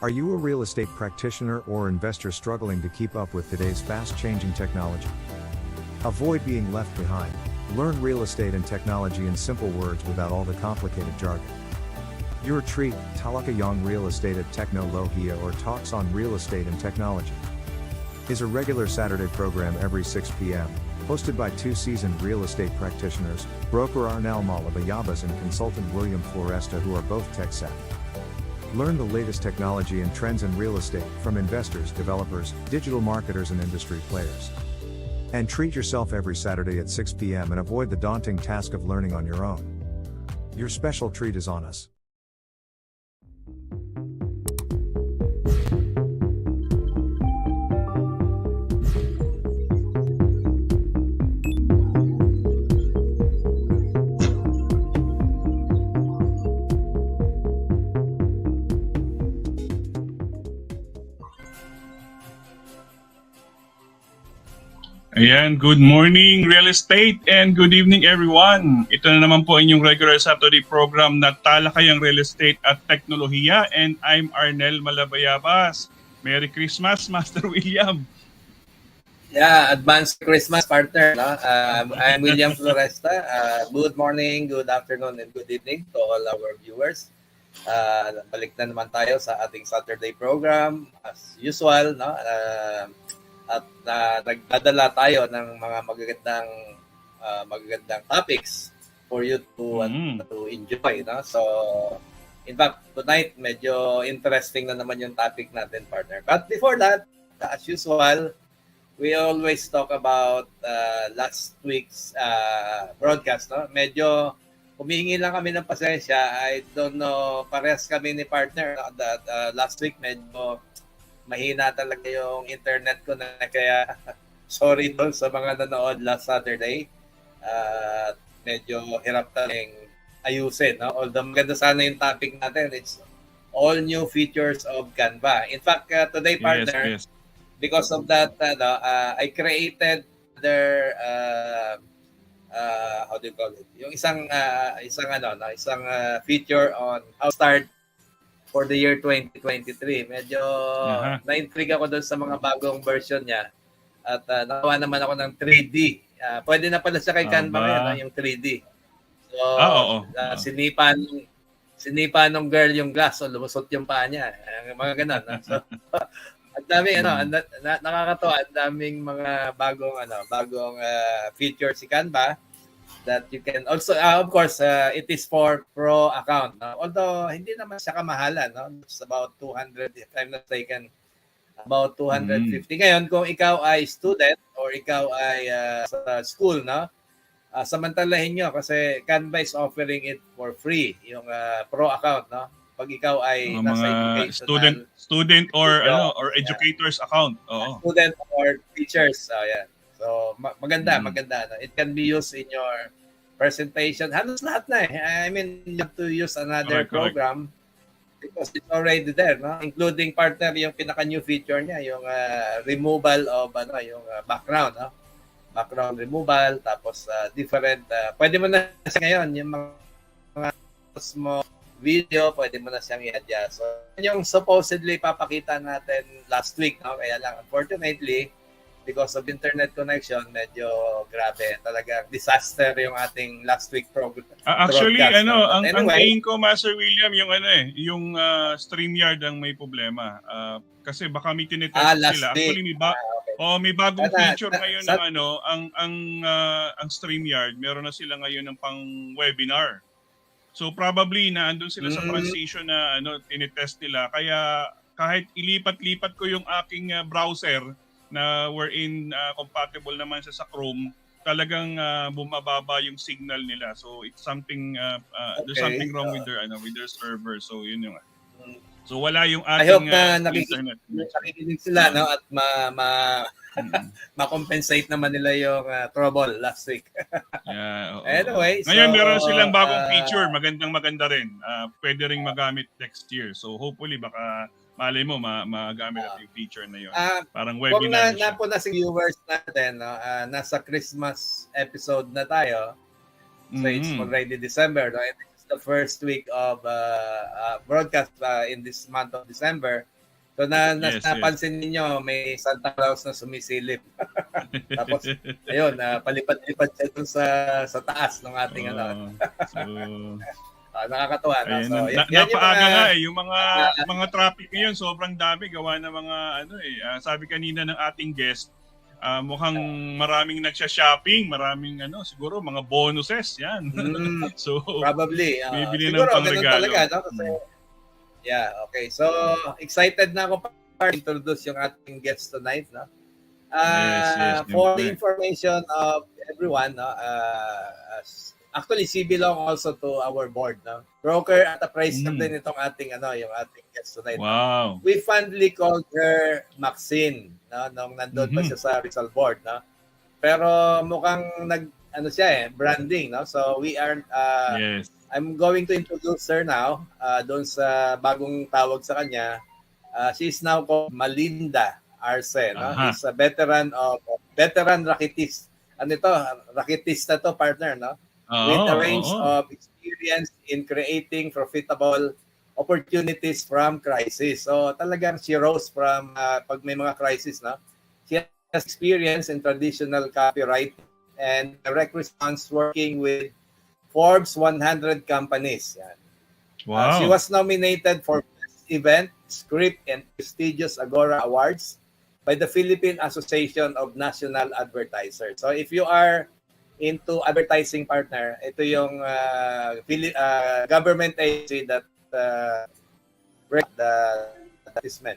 Are you a real estate practitioner or investor struggling to keep up with today's fast-changing technology? Avoid being left behind. Learn real estate and technology in simple words without all the complicated jargon. Your treat, Talakayong Real Estate at Technologia or Talks on Real Estate and Technology, is a regular Saturday program every 6 p.m., hosted by two seasoned real estate practitioners, broker Arnel Malabayabas and consultant William Floresta, who are both tech-savvy. Learn the latest technology and trends in real estate from investors, developers, digital marketers and industry players. And treat yourself every Saturday at 6 p.m. and avoid the daunting task of learning on your own. Your special treat is on us. Ayan, good morning real estate and good evening everyone. Ito na naman po inyong regular Saturday program na Talakayang Real Estate at Teknolohiya, and I'm Arnel Malabayabas. Merry Christmas, Master William. Yeah, advanced Christmas partner. No? I'm William Floresta. Good morning, good afternoon, and good evening to all our viewers. Balik na naman tayo sa ating Saturday program as usual, no? At nagdadala tayo ng mga magagandang topics for you to enjoy, no? So in fact tonight medyo interesting na naman yung topic natin, partner. But before that, as usual, we always talk about last week's broadcast, no? Medyo humihingi lang kami ng pasensya. I don't know, parehas kami ni partner, no? That last week medyo mahina talaga yung internet ko, na kaya sorry doon sa mga nanood last Saturday. Medyo hirap tayong ayusin, no? Although maganda sana yung topic natin, it's all new features of Canva. In fact, today, partner, yes. Because of that, I created their how do you call it? Yung isang feature on how to start for the year 2023. Medyo na-intrigue ako doon sa mga bagong version niya. At nakawa naman ako ng 3D. Pwede na pala siya kay Canva ngayon, yung 3D. So, sinipa nung girl yung glass, so lumusot yung paa niya. Mga ganun. So, ang dami, nakakatawa, ang daming mga bagong feature si Canva that you can also, of course, it is for pro account. No? Although, hindi naman siya kamahalan. No? It's about 200, if I'm not mistaken, about 250. Ngayon, kung ikaw ay student or ikaw ay sa school, no? Samantalahin nyo kasi Canva is offering it for free, yung pro account. No? Pag ikaw ay nasa educational student or educator's account. Student or teachers. Yeah. So maganda. No? It can be used in your presentation. Halos lahat na eh. I mean, you have to use another program because it's already there, no? Including, partner, yung pinaka-new feature niya, yung removal of yung background, no? Background removal, tapos different, pwede mo na siya ngayon, yung mga video, pwede mo na siyang i-adjust. So, yung supposedly papakita natin last week, no? Kaya lang, unfortunately, because of internet connection, medyo grabe. Talagang disaster yung ating last week program. Actually, ang tingin ko, Master William, yung StreamYard ang may problema. Kasi baka may tinetest sila. Actually, may bagong feature ngayon ng ang StreamYard. Meron na sila ngayon ng pang-webinar. So probably naandun sila sa transition na tinetest nila. Kaya kahit ilipat-lipat ko yung aking browser na wherein compatible naman siya sa Chrome, talagang bumababa yung signal nila. So it's something there's something wrong with their server. So yun yung so wala yung ating I hope na internet. nakikinig sila, no, at ma-compensate naman nila yung trouble last week. Anyway, ngayon meron silang bagong feature, maganda rin. Pwede ring magamit next year. So hopefully baka malay mo magamit natin yung feature na yun. Parang webinar siya. Kung na si viewers natin, no, nasa Christmas episode na tayo. So it's already December, no? And this is the first week of broadcast in this month of December. So napansin ninyo, may Santa Claus na sumisilip. Tapos, ayun, palipad-lipad siya dun sa taas ng ating nakakatuwa. Ayan, So, napaaga nga yung mga traffic ngayon, sobrang dami gawa ng mga sabi kanina ng ating guest, mukhang maraming nagsha-shopping, maraming siguro mga bonuses yan. So probably bibili siguro, ng pangregalo. Talaga, no? Kasi, yeah, okay. So excited na ako para introduce yung ating guest tonight, no? Yes, for the information of everyone, no? Actually, she belong also to our board, no? Broker at the price din itong ating yung ating guest tonight. Wow. We fondly called her Maxine, no? Nung nandun pa siya sa Rizal board, no? Pero mukhang siya branding, no? So we are yes. I'm going to introduce her now doon sa bagong tawag sa kanya. She's now called Malinda Arce, no? She's a veteran racketist. Ano ito? Racketista to, partner, no? With a range of experience in creating profitable opportunities from crisis. So talagang she rose from pag may mga crisis, no? She has experience in traditional copywriting and direct response working with Forbes 100 companies. Yan. Wow. She was nominated for Best Event, Script, and prestigious Agora Awards by the Philippine Association of National Advertisers. So if you are into advertising, partner, ito yung government agency that the advertisement.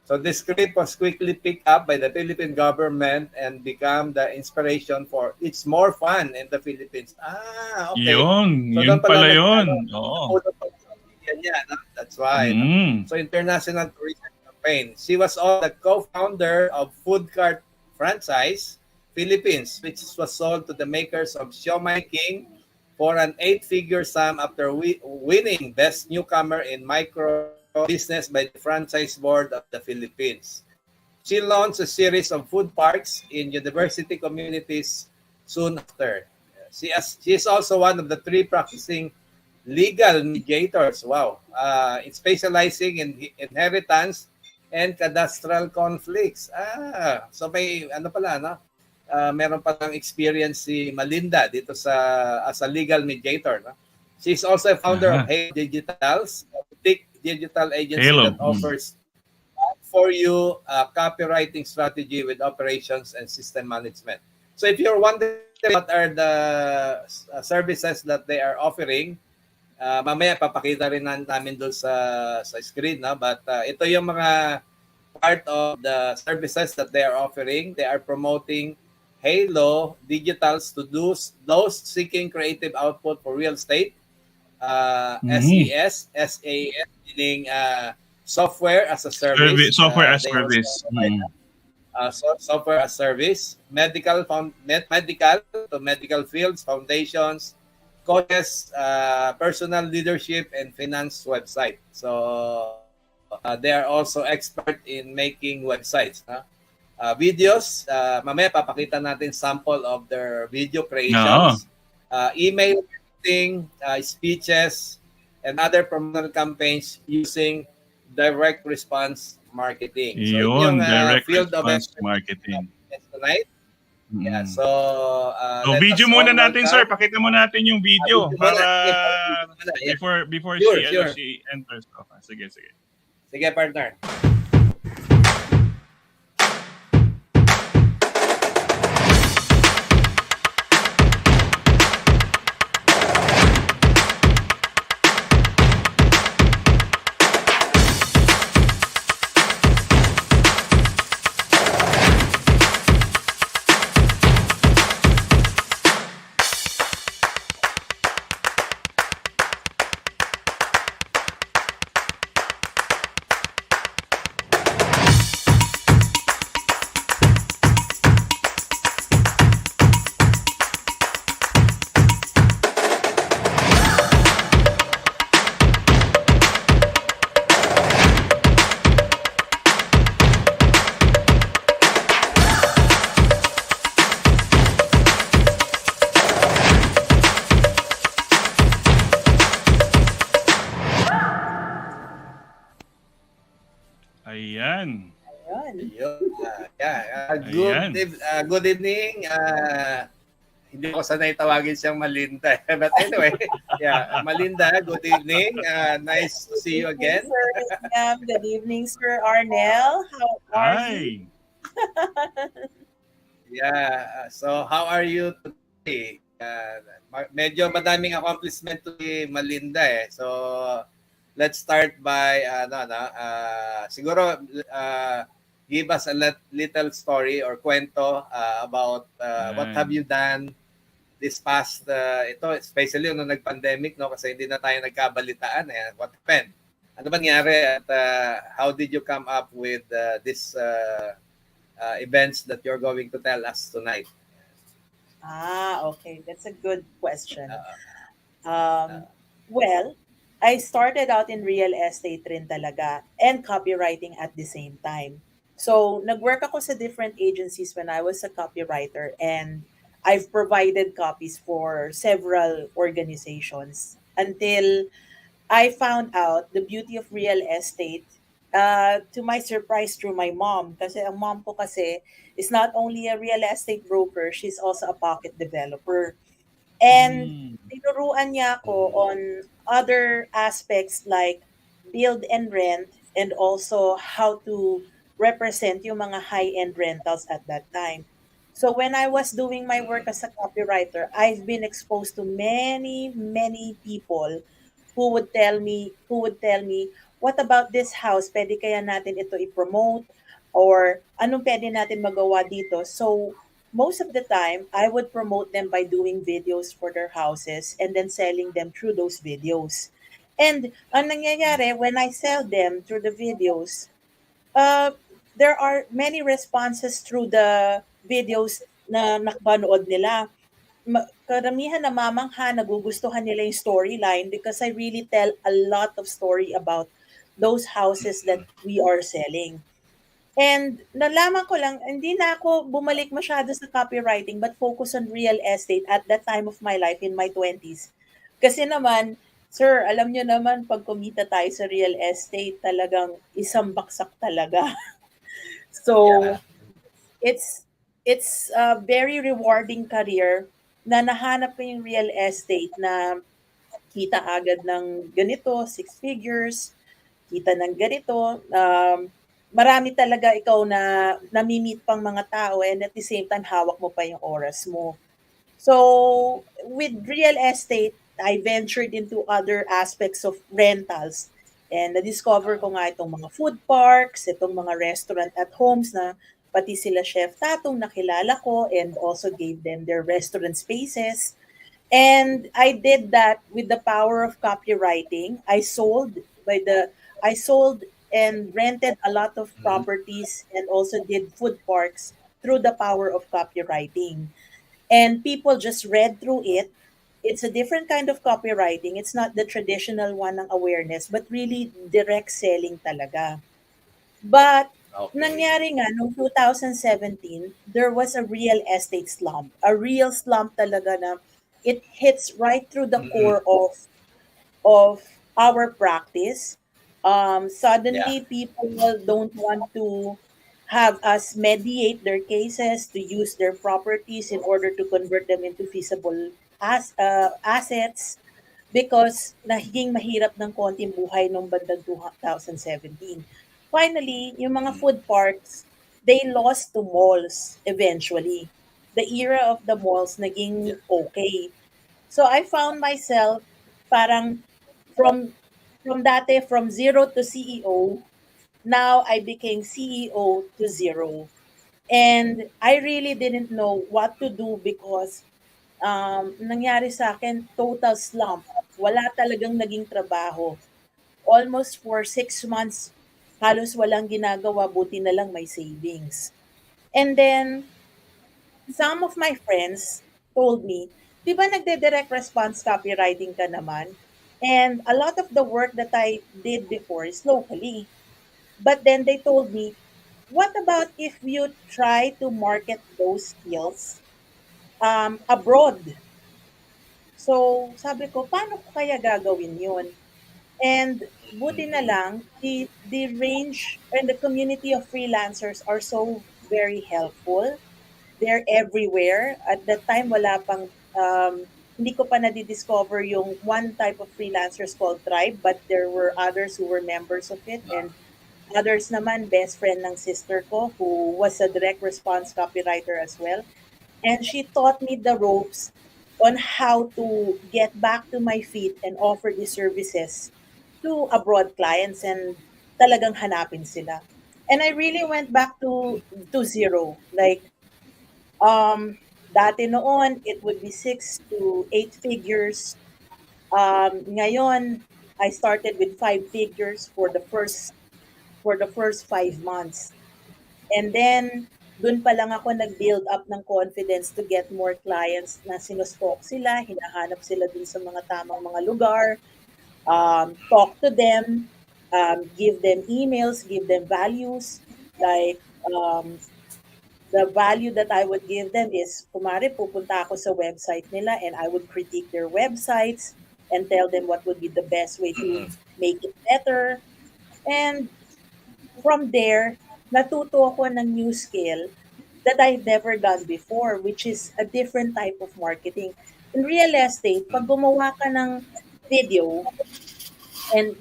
So this script was quickly picked up by the Philippine government and become the inspiration for It's More Fun in the Philippines. Okay. Yun pala yun. Oo. That's why. So international tourism campaign. She was also the co-founder of Food Cart Franchise Philippines, which was sold to the makers of Siomai King for an 8-figure sum after winning Best Newcomer in Micro Business by the Franchise Board of the Philippines. She launched a series of food parks in university communities soon after. She is also one of the 3 practicing legal mediators. Wow. Specializing in inheritance and cadastral conflicts. So may meron palang experience si Malinda dito as a legal mediator, no? She's also a founder of Hey Digitals, a boutique digital agency that offers for you copywriting strategy with operations and system management. So if you're wondering what are the services that they are offering, mamaya papakita rin namin doon sa screen, no? But ito yung mga part of the services that they are offering. They are promoting Halo Digitals to those seeking creative output for real estate. SES, SAS, meaning software as a service. Software as service. Software as service. Medical to medical fields, foundations, coaches, personal leadership, and finance website. So they are also expert in making websites. Videos, mamaya papakita natin sample of their video creations. Email marketing, speeches, and other promotional campaigns using direct response marketing. So yung direct field response of marketing. Tonight. Yeah, so video muna natin, sir. Pakita mo natin yung video para before she enters. Okay, sige. Sige, partner. Ayan. Good evening. Hindi ko sanay tawagin siyang Malinda. But anyway, Malinda, good evening. Nice to see you again. Sir William. Good evening, Sir Arnel. How are you? So how are you today? Medyo madaming accomplishment to Malinda eh. So let's start by siguro give us a little story or kwento about what have you done this past ito, especially nung nag-pandemic, no, kasi hindi na tayo nagkabalitaan eh. What happened? Ano ba nangyari at how did you come up with this events that you're going to tell us tonight? Okay. That's a good question. Well, I started out in real estate rin talaga and copywriting at the same time. So, nag-work ako sa different agencies when I was a copywriter, and I've provided copies for several organizations until I found out the beauty of real estate, to my surprise, through my mom. Kasi ang mom ko kasi is not only a real estate broker, she's also a pocket developer. And tinuruan niya ako on other aspects like build and rent, and also how to represent yung mga high-end rentals at that time. So when I was doing my work as a copywriter, I've been exposed to many, many people who would tell me, what about this house? Pwede kaya natin ito i-promote? Or anong pwede natin magawa dito? So most of the time, I would promote them by doing videos for their houses and then selling them through those videos. And ang nangyayari, when I sell them through the videos, there are many responses through the videos na nakapanood nila. Karamihan namamangha, nagugustuhan nila yung storyline because I really tell a lot of story about those houses that we are selling. And nalaman ko lang, hindi na ako bumalik masyado sa copywriting but focus on real estate at that time of my life in my 20s. Kasi naman, sir, alam nyo naman, pag kumita tayo sa real estate, talagang isang baksak talaga. So, it's a very rewarding career na nahanap ko yung real estate na kita agad ng ganito, 6 figures, kita ng ganito, marami talaga ikaw na nami-meet pang mga tao, and at the same time, hawak mo pa yung oras mo. So, with real estate, I ventured into other aspects of rentals. And na-discover ko nga itong mga food parks, itong mga restaurant at homes na pati sila Chef Tatong nakilala ko, and also gave them their restaurant spaces. And I did that with the power of copywriting. I sold and rented a lot of properties and also did food parks through the power of copywriting. And people just read through it. It's a different kind of copywriting. It's not the traditional one ng awareness, but really direct selling talaga. But nangyari nga, noong 2017, there was a real estate slump. A real slump talaga na it hits right through the core of our practice. Suddenly, people don't want to have us mediate their cases, to use their properties in order to convert them into feasible assets, because naging mahirap ng konting buhay nung bandang 2017. Finally, yung mga food parks, they lost to malls eventually. The era of the malls naging okay. So I found myself parang from dati, from zero to CEO, now I became CEO to zero. And I really didn't know what to do because nangyari sa akin, total slump. Wala talagang naging trabaho. Almost for 6 months, halos walang ginagawa, buti na lang may savings. And then, some of my friends told me, di ba nagde-direct response copywriting ka naman? And a lot of the work that I did before is locally. But then they told me, what about if you try to market those skills abroad? So, sabi ko, paano ko kaya gagawin yun? And buti na lang, the range and the community of freelancers are so very helpful. They're everywhere. At that time, wala pang, hindi ko pa nadidiscover yung one type of freelancers called Tribe, but there were others who were members of it. And others naman, best friend ng sister ko, who was a direct response copywriter as well. And she taught me the ropes on how to get back to my feet and offer these services to abroad clients and talagang hanapin sila. And I really went back to zero. Like, dati noon, it would be 6 to 8 figures. Ngayon, I started with 5 figures for the first 5 months. And then, dun pa lang ako nag-build up ng confidence to get more clients na sinustalk sila, hinahanap sila dun sa mga tamang mga lugar, talk to them, give them emails, give them values. Like, the value that I would give them is, kumari, pupunta ako sa website nila and I would critique their websites and tell them what would be the best way to make it better. And from there, natuto ako ng new skill that I've never done before, which is a different type of marketing. In real estate, pag gumawa ka ng video, and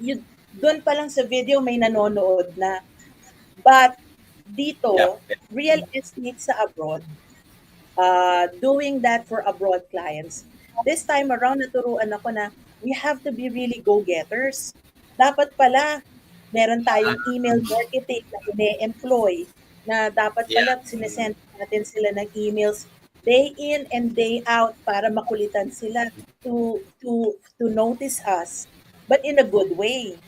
doon pa lang sa video may nanonood na. But dito, real estate sa abroad, doing that for abroad clients, this time around naturuan ako na we have to be really go-getters. Dapat pala, meron tayong email marketing na ine-employ na dapat pala sinesend natin sila ng emails day in and day out para makulitan sila to notice us, but in a good way.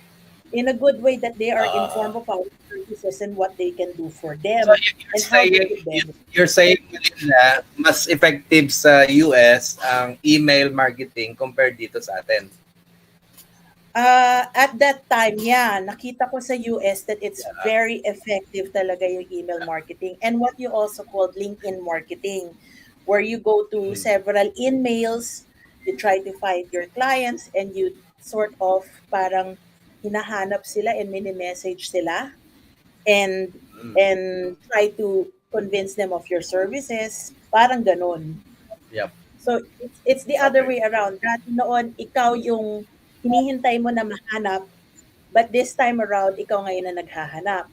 In a good way that they are informed of our services and what they can do for them. So and how they could benefit. you're saying na mas effective sa US ang email marketing compared dito sa atin. At that time, nakita ko sa US that it's very effective talaga yung email marketing. And what you also called LinkedIn marketing, where you go to several emails, you try to find your clients, and you sort of parang hinahanap sila and mini-message sila and try to convince them of your services. Parang ganun. Yep. So, it's the other way around. Dati noon, ikaw yung hinihintay mo na mahanap, but this time around, ikaw ngayon na naghahanap.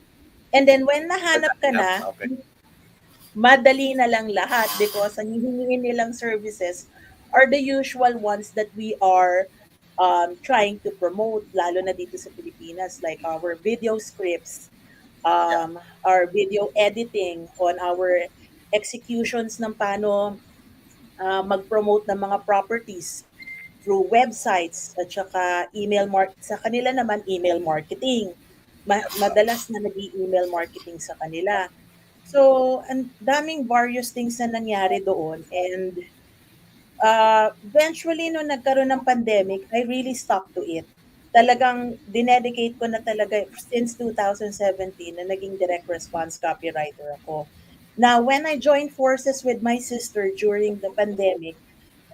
And then, when nahanap ka na, madali na lang lahat because ang hihingin nilang services are the usual ones that we are trying to promote, lalo na dito sa Pilipinas, like our video scripts, our video editing, on our executions ng paano mag-promote ng mga properties through websites at saka sa kanila naman email marketing. Madalas na nag-email marketing sa kanila. So, ang daming various things na nangyari doon, and eventually nung nagkaroon ng pandemic, I really stuck to it. Talagang dinedicate ko na talaga since 2017 na naging direct response copywriter ako. Now, when I joined forces with my sister during the pandemic,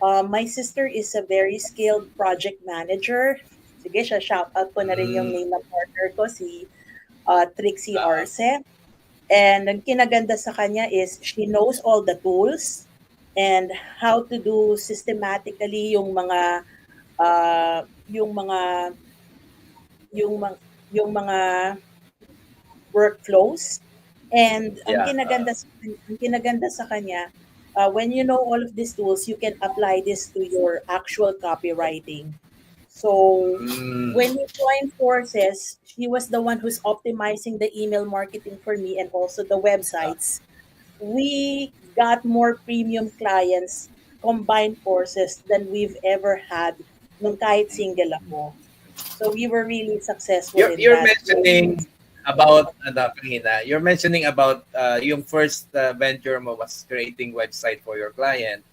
my sister is a very skilled project manager. Sige, shout out ko na rin yung name ng partner ko, si Trixie Arce. And ang kinaganda sa kanya is she knows all the tools and how to do systematically yung mga workflows. And ang kinaganda sa kanya, when you know all of these tools, you can apply this to your actual copywriting. So when we joined forces, she was the one who's optimizing the email marketing for me and also the websites. We got more premium clients, combined forces, than we've ever had nung kahit single ako. So we were really successful in you're that. You're mentioning about yung first venture mo was creating website for your client.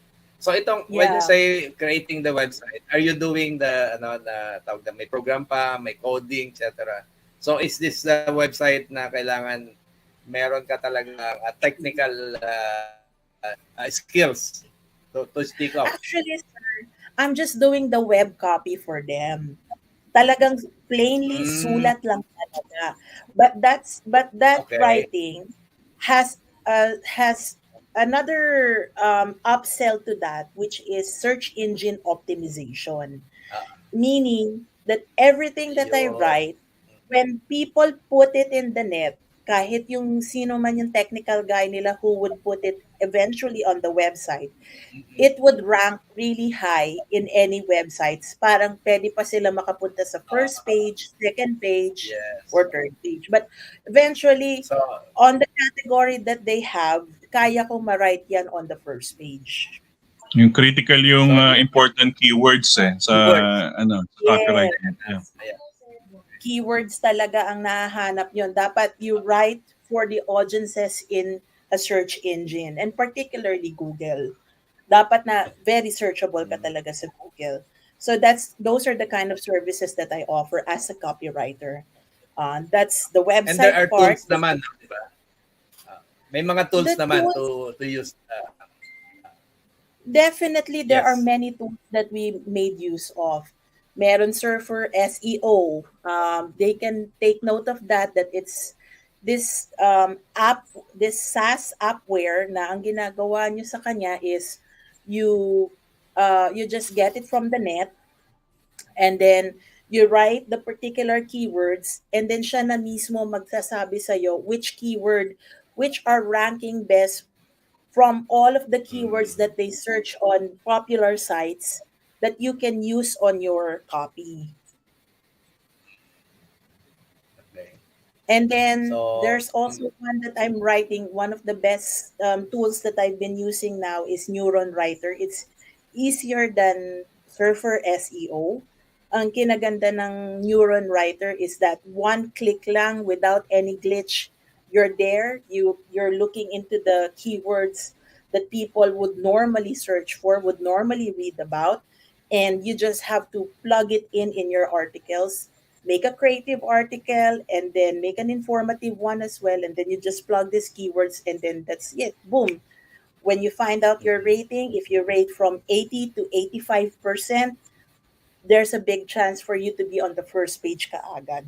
So when you say creating the website, are you doing may program pa, may coding, etc. So is this the website na kailangan meron ka talaga technical skills to speak of? Actually, sir, I'm just doing the web copy for them. Talagang plainly sulat lang talaga. But that Okay. writing has another upsell to that, which is search engine optimization. Ah, Meaning that everything that I Ayun. write, when people put it in the net, kahit yung sino man yung technical guy nila who would put it eventually on the website, it would rank really high in any websites. Parang pwede pa sila makapunta sa first Ah, page, second page, yes. or third page. But eventually, So, on the category that they have, kaya ko ma-write yan on the first page. Yung critical yung so you important keywords sa keywords. sa Yes. copywriting. Yeah. Ayan. Keywords talaga ang nahahanap yon. Dapat you write for the audiences in a search engine, and particularly Google. Dapat na very searchable ka talaga sa Google. So those are the kind of services that I offer as a copywriter. That's the And there website are part. tools naman, di ba? May mga tools The naman tools, to use. definitely there are Yes. many tools that we made use of. Meron Surfer SEO. They can take note of that it's this app, this SaaS appware na ang ginagawa nyo sa kanya is you you just get it from the net, and then you write the particular keywords, and then siya na mismo magsasabi sa'yo which are ranking best from all of the keywords that they search on popular sites that you can use on your copy. Okay. And then So, there's also one that I'm writing. One of the best tools that I've been using now is Neuron Writer. It's easier than Surfer SEO. Ang kinaganda ng Neuron Writer is that one click lang without any glitch. You're there. You're looking into the keywords that people would normally search for, would normally read about, and you just have to plug it in your articles, make a creative article, and then make an informative one as well, and then you just plug these keywords, and then that's it, boom. When you find out your rating, if you rate from 80 to 85%, there's a big chance for you to be on the first page kaagad.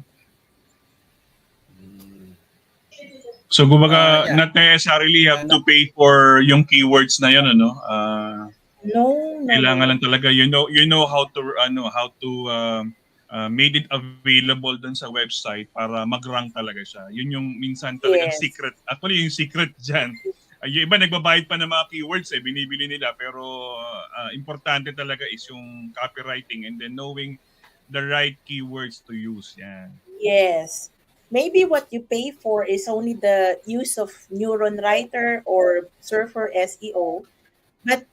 So kumbaga yeah. not necessarily have to pay for yung keywords na yun, ano? No. Kailangan lang talaga you know how to made it available dun sa website para mag-rank talaga siya. Yun yung minsan talagang Yes. secret. Actually, yung secret dyan. Yung iba nagbabayad pa ng mga keywords, binibili nila. Pero importante talaga is yung copywriting and then knowing the right keywords to use. Yan. Yes. Maybe what you pay for is only the use of Neuron Writer or Surfer SEO, but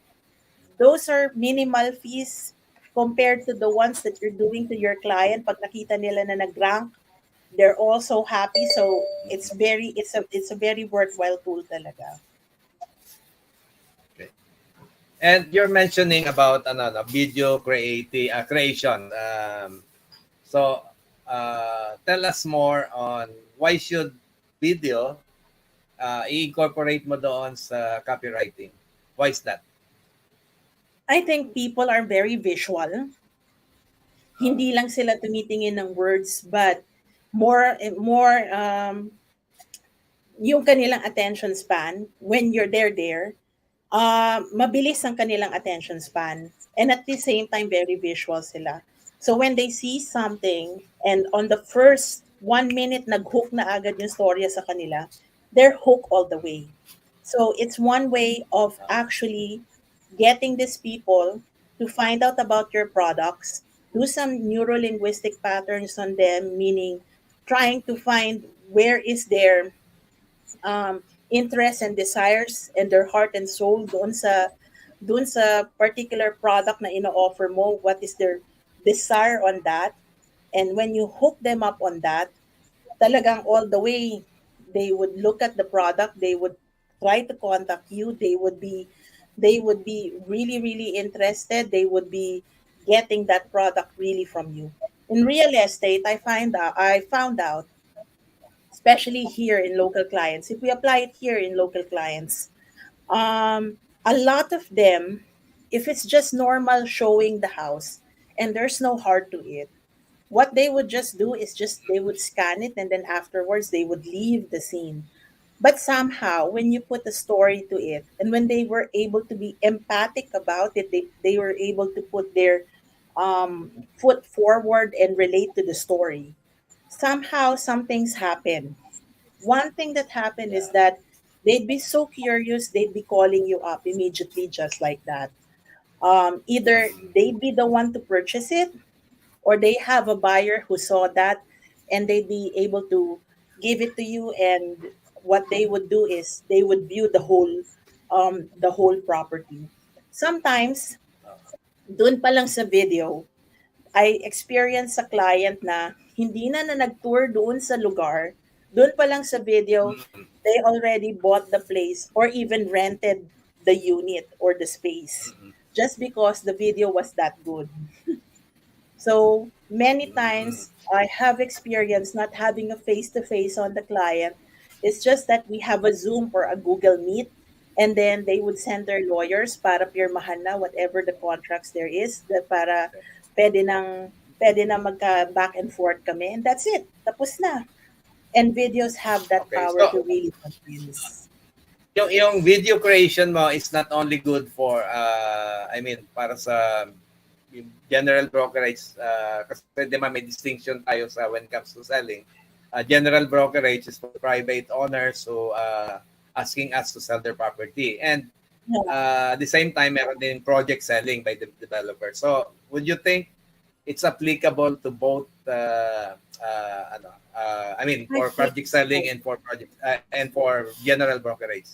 those are minimal fees compared to the ones that you're doing to your client. Pag nakita nila na nag-rank, they're also happy. So it's a very worthwhile tool talaga. Okay. And you're mentioning about video creation. So tell us more on why should video i-incorporate mo doon sa copywriting. Why is that? I think people are very visual. Hindi lang sila tumitingin ng words, but more yung kanilang attention span when you're there, mabilis ang kanilang attention span, and at the same time very visual sila. So when they see something and on the first 1 minute nag-hook na agad yung storya sa kanila, they're hooked all the way. So it's one way of actually getting these people to find out about your products, do some neuro-linguistic patterns on them, meaning trying to find where is their interests and desires and their heart and soul doon sa particular product na ino-offer mo, what is their desire on that. And when you hook them up on that, talagang all the way, they would look at the product, they would try to contact you, they would be really, really interested, they would be getting that product really from you. In real estate, I found out, especially here in local clients, if we apply it here in local clients, a lot of them, if it's just normal showing the house and there's no heart to it, what they would just do is just they would scan it and then afterwards they would leave the scene. But somehow, when you put a story to it, and when they were able to be empathic about it, they were able to put their foot forward and relate to the story. Somehow, some things happen. One thing that happened is Yeah. that they'd be so curious, they'd be calling you up immediately, just like that. Either Mm. they'd be the one to purchase it, or they have a buyer who saw that and they'd be able to give it to you, and what they would do is they would view the whole property. Sometimes doon pa lang sa video I experienced a client na hindi na nag-tour doon sa lugar, doon pa lang sa video Mm. they already bought the place or even rented the unit or the space Mm. just because the video was that good. So many Mm. times I have experienced not having a face to face on the client. It's just that we have a Zoom or a Google Meet, and then they would send their lawyers para pirmahan na whatever the contracts there is para pwede nang pwede na magka back and forth kami, and that's it. Tapos na. And videos have that Okay. power to So, really convince. yung video creation mo is not only good for I mean para sa yung general brokerage kasi di ba may distinction tayo sa when it comes to selling. General brokerage is for private owners who asking us to sell their property, and Yeah. at the same time meron din project selling by the developer. So would you think it's applicable to both I mean I for think project so. selling and for project and for general brokerage?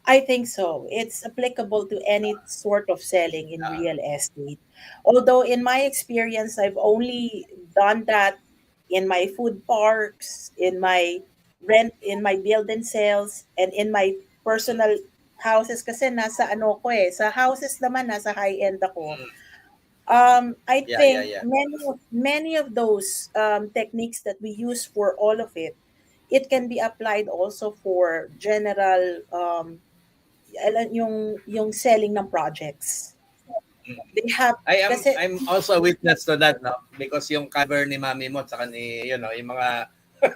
I think so. It's applicable to any sort of selling in Uh, real estate. Although, in my experience, I've only done that in my food parks, in my rent, in my build and sales, and in my personal houses. Kasi nasa ano ko eh, sa houses naman, nasa high-end ako. I yeah, yeah, think yeah. many of those techniques that we use for all of it, it can be applied also for general yung selling ng projects. They have kasi I'm also a witness to that, no? Because yung cover ni Mami mo saka ni yung mga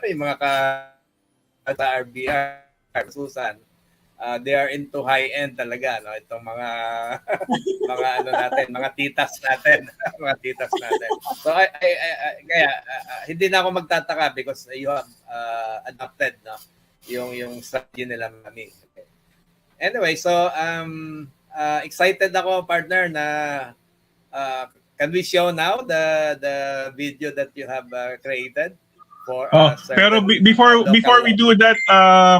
yung mga sa RBR Susan, they are into high end talaga, no? Itong mga mga ano natin, mga titas natin, mga titas natin. So kaya hindi na ako magtataka because you have adopted, no? Yung strategy nila, Mami. Okay. Anyway, so excited ako, partner, na can we show now the video that you have created for Pero certain before we local. do that,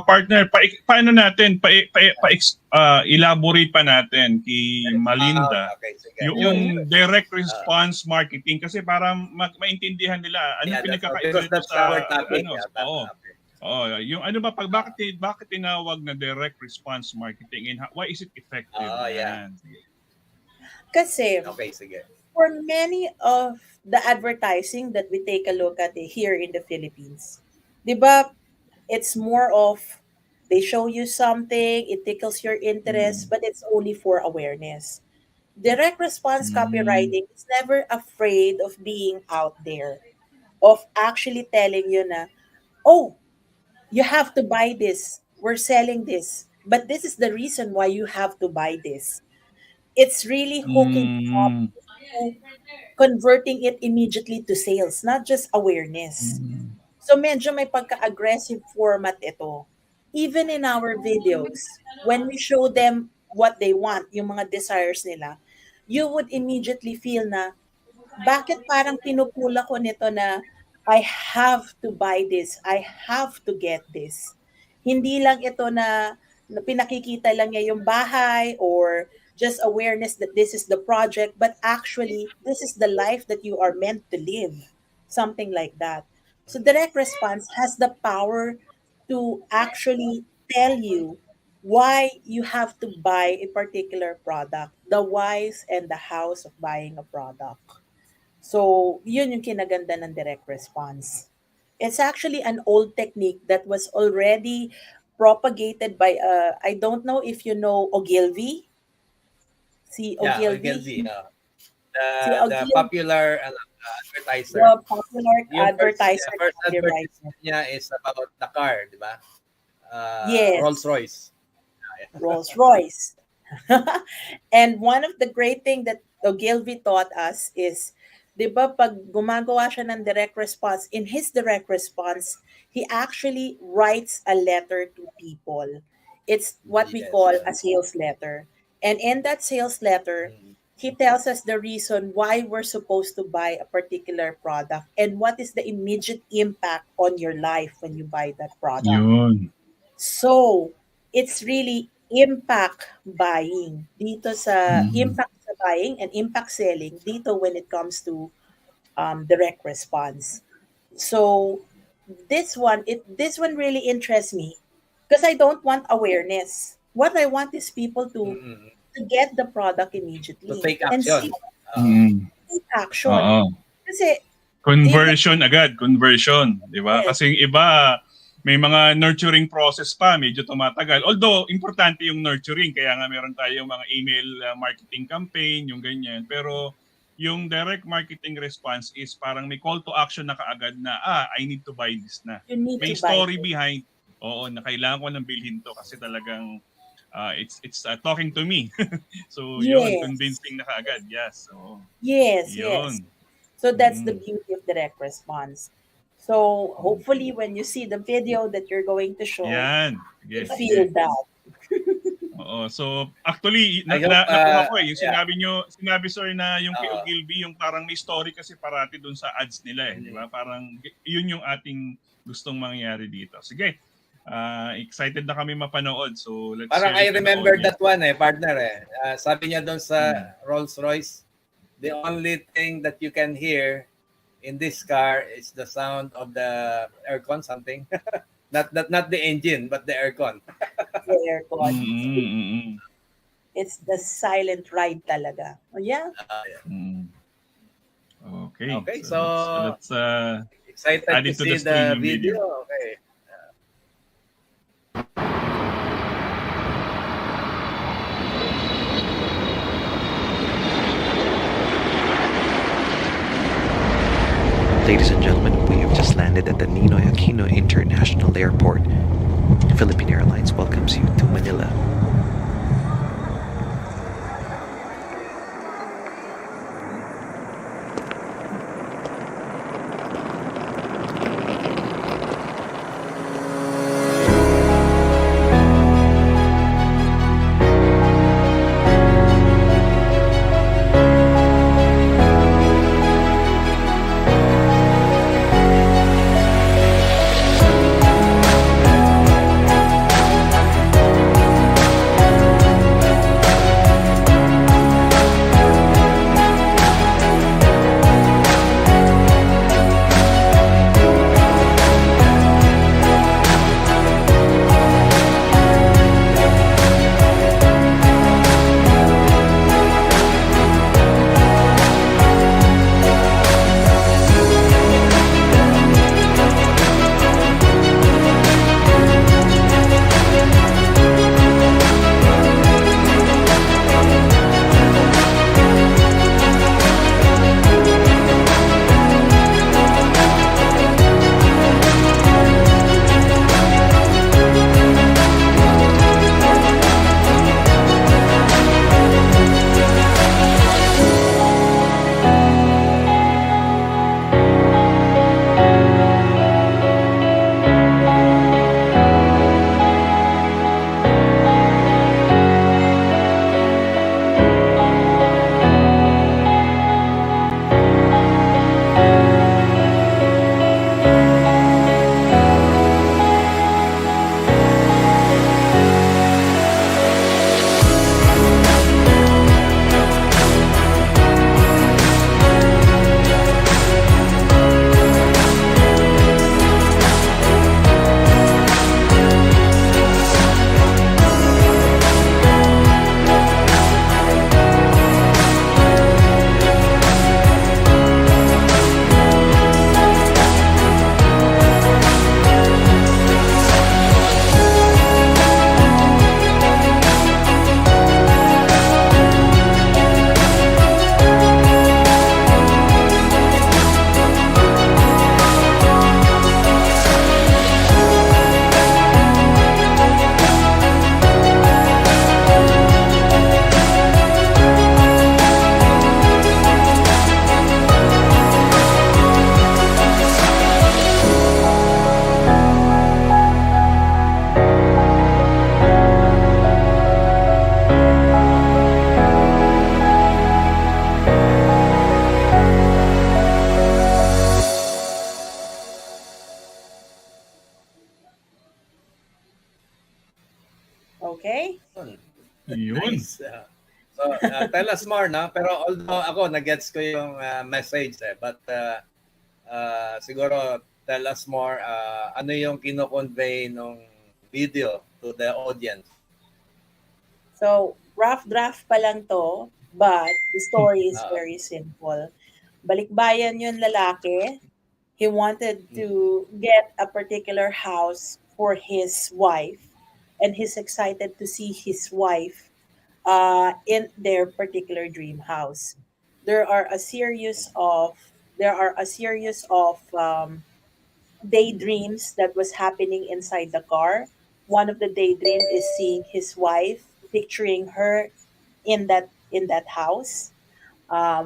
partner, paano natin elaborate pa natin kay Malinda Okay, sige. yung direct response marketing kasi para maintindihan nila ano Yeah, pinagkakaiba because nito that's sa our topic. ano. Yeah, Oo. topic. Oh, yung ano ba bakit tinawag na direct response marketing and why is it effective? Yeah. Yan. kasi Okay, sige. for many of the advertising that we take a look at here in the Philippines, 'di ba, it's more of they show you something, it tickles your interest, but it's only for awareness. Direct response Mm. copywriting is never afraid of being out there, of actually telling you na, oh, you have to buy this. We're selling this. But this is the reason why you have to buy this. It's really hooking you up Mm. to converting it immediately to sales, not just awareness. Mm. So medyo may pagka-aggressive format ito. Even in our videos, when we show them what they want, yung mga desires nila, you would immediately feel na, bakit parang pinupula ko nito na I have to buy this, I have to get this. Hindi lang ito na pinakikita lang niya yung bahay or just awareness that this is the project, but actually, this is the life that you are meant to live. Something like that. So direct response has the power to actually tell you why you have to buy a particular product, the whys and the hows of buying a product. So, yun yung kinaganda ng direct response. It's actually an old technique that was already propagated by, I don't know if you know Ogilvy. Si Yeah, Ogilvy, Ogilvy. the popular advertiser. The popular Yung advertiser. First advertisement niya is about the car, di ba? Yes. Rolls-Royce. Rolls-Royce. And one of the great thing that Ogilvy taught us is, di ba, pag gumagawa siya ng direct response, in his direct response, he actually writes a letter to people. It's what we call a sales letter. And in that sales letter, he tells us the reason why we're supposed to buy a particular product and what is the immediate impact on your life when you buy that product. Yun. So, it's really impact buying dito sa impact sa buying and impact selling dito when it comes to direct response. So this one really interests me because I don't want awareness. What I want is people to get the product immediately to take and action. take action. Kasi conversion, di ba? Yes. Kasi yung iba may mga nurturing process pa, medyo tumatagal. Although, importante yung nurturing, kaya nga meron tayong mga email marketing campaign, yung ganyan. Pero yung direct marketing response is parang may call to action na kaagad na, I need to buy this na. May story behind, na kailangan ko nang bilhin to kasi talagang it's talking to me. So, yun, convincing na kaagad. Yes. So, yes. So that's the Mm. beauty of direct response. So hopefully when you see the video that you're going to show, yan. you Yes. feel that. Oo. So, actually, I hope, nakuha ko yung sinabi sir na yung kay Ogilvy, yung parang may story kasi parati dun sa ads nila di ba? Parang yun yung ating gustong mangyari dito. Sige. Excited na kami mapanood. So, let's Parang share I it remember with the that one partner sabi niya doon sa Rolls-Royce, the only thing that you can hear in this car is the sound of the aircon, something. not the engine, but the aircon. The aircon. It's the silent ride talaga. Oh, yeah. Okay. So let's excited add to it to see the the streaming video. video. Okay. Ladies and gentlemen, we have just landed at the Ninoy Aquino International Airport. Philippine Airlines welcomes you to Manila. Okay? Yun. Nice. So, tell us more, no? Pero although ako, nag-gets ko yung message but siguro tell us more, ano yung kino-convey nung video to the audience? So, rough draft pa lang to, but the story is very simple. Balikbayan yung lalaki. He wanted to get a particular house for his wife, and he's excited to see his wife in their particular dream house. There are a series of daydreams that was happening inside the car. One of the daydream is seeing his wife, picturing her in that house.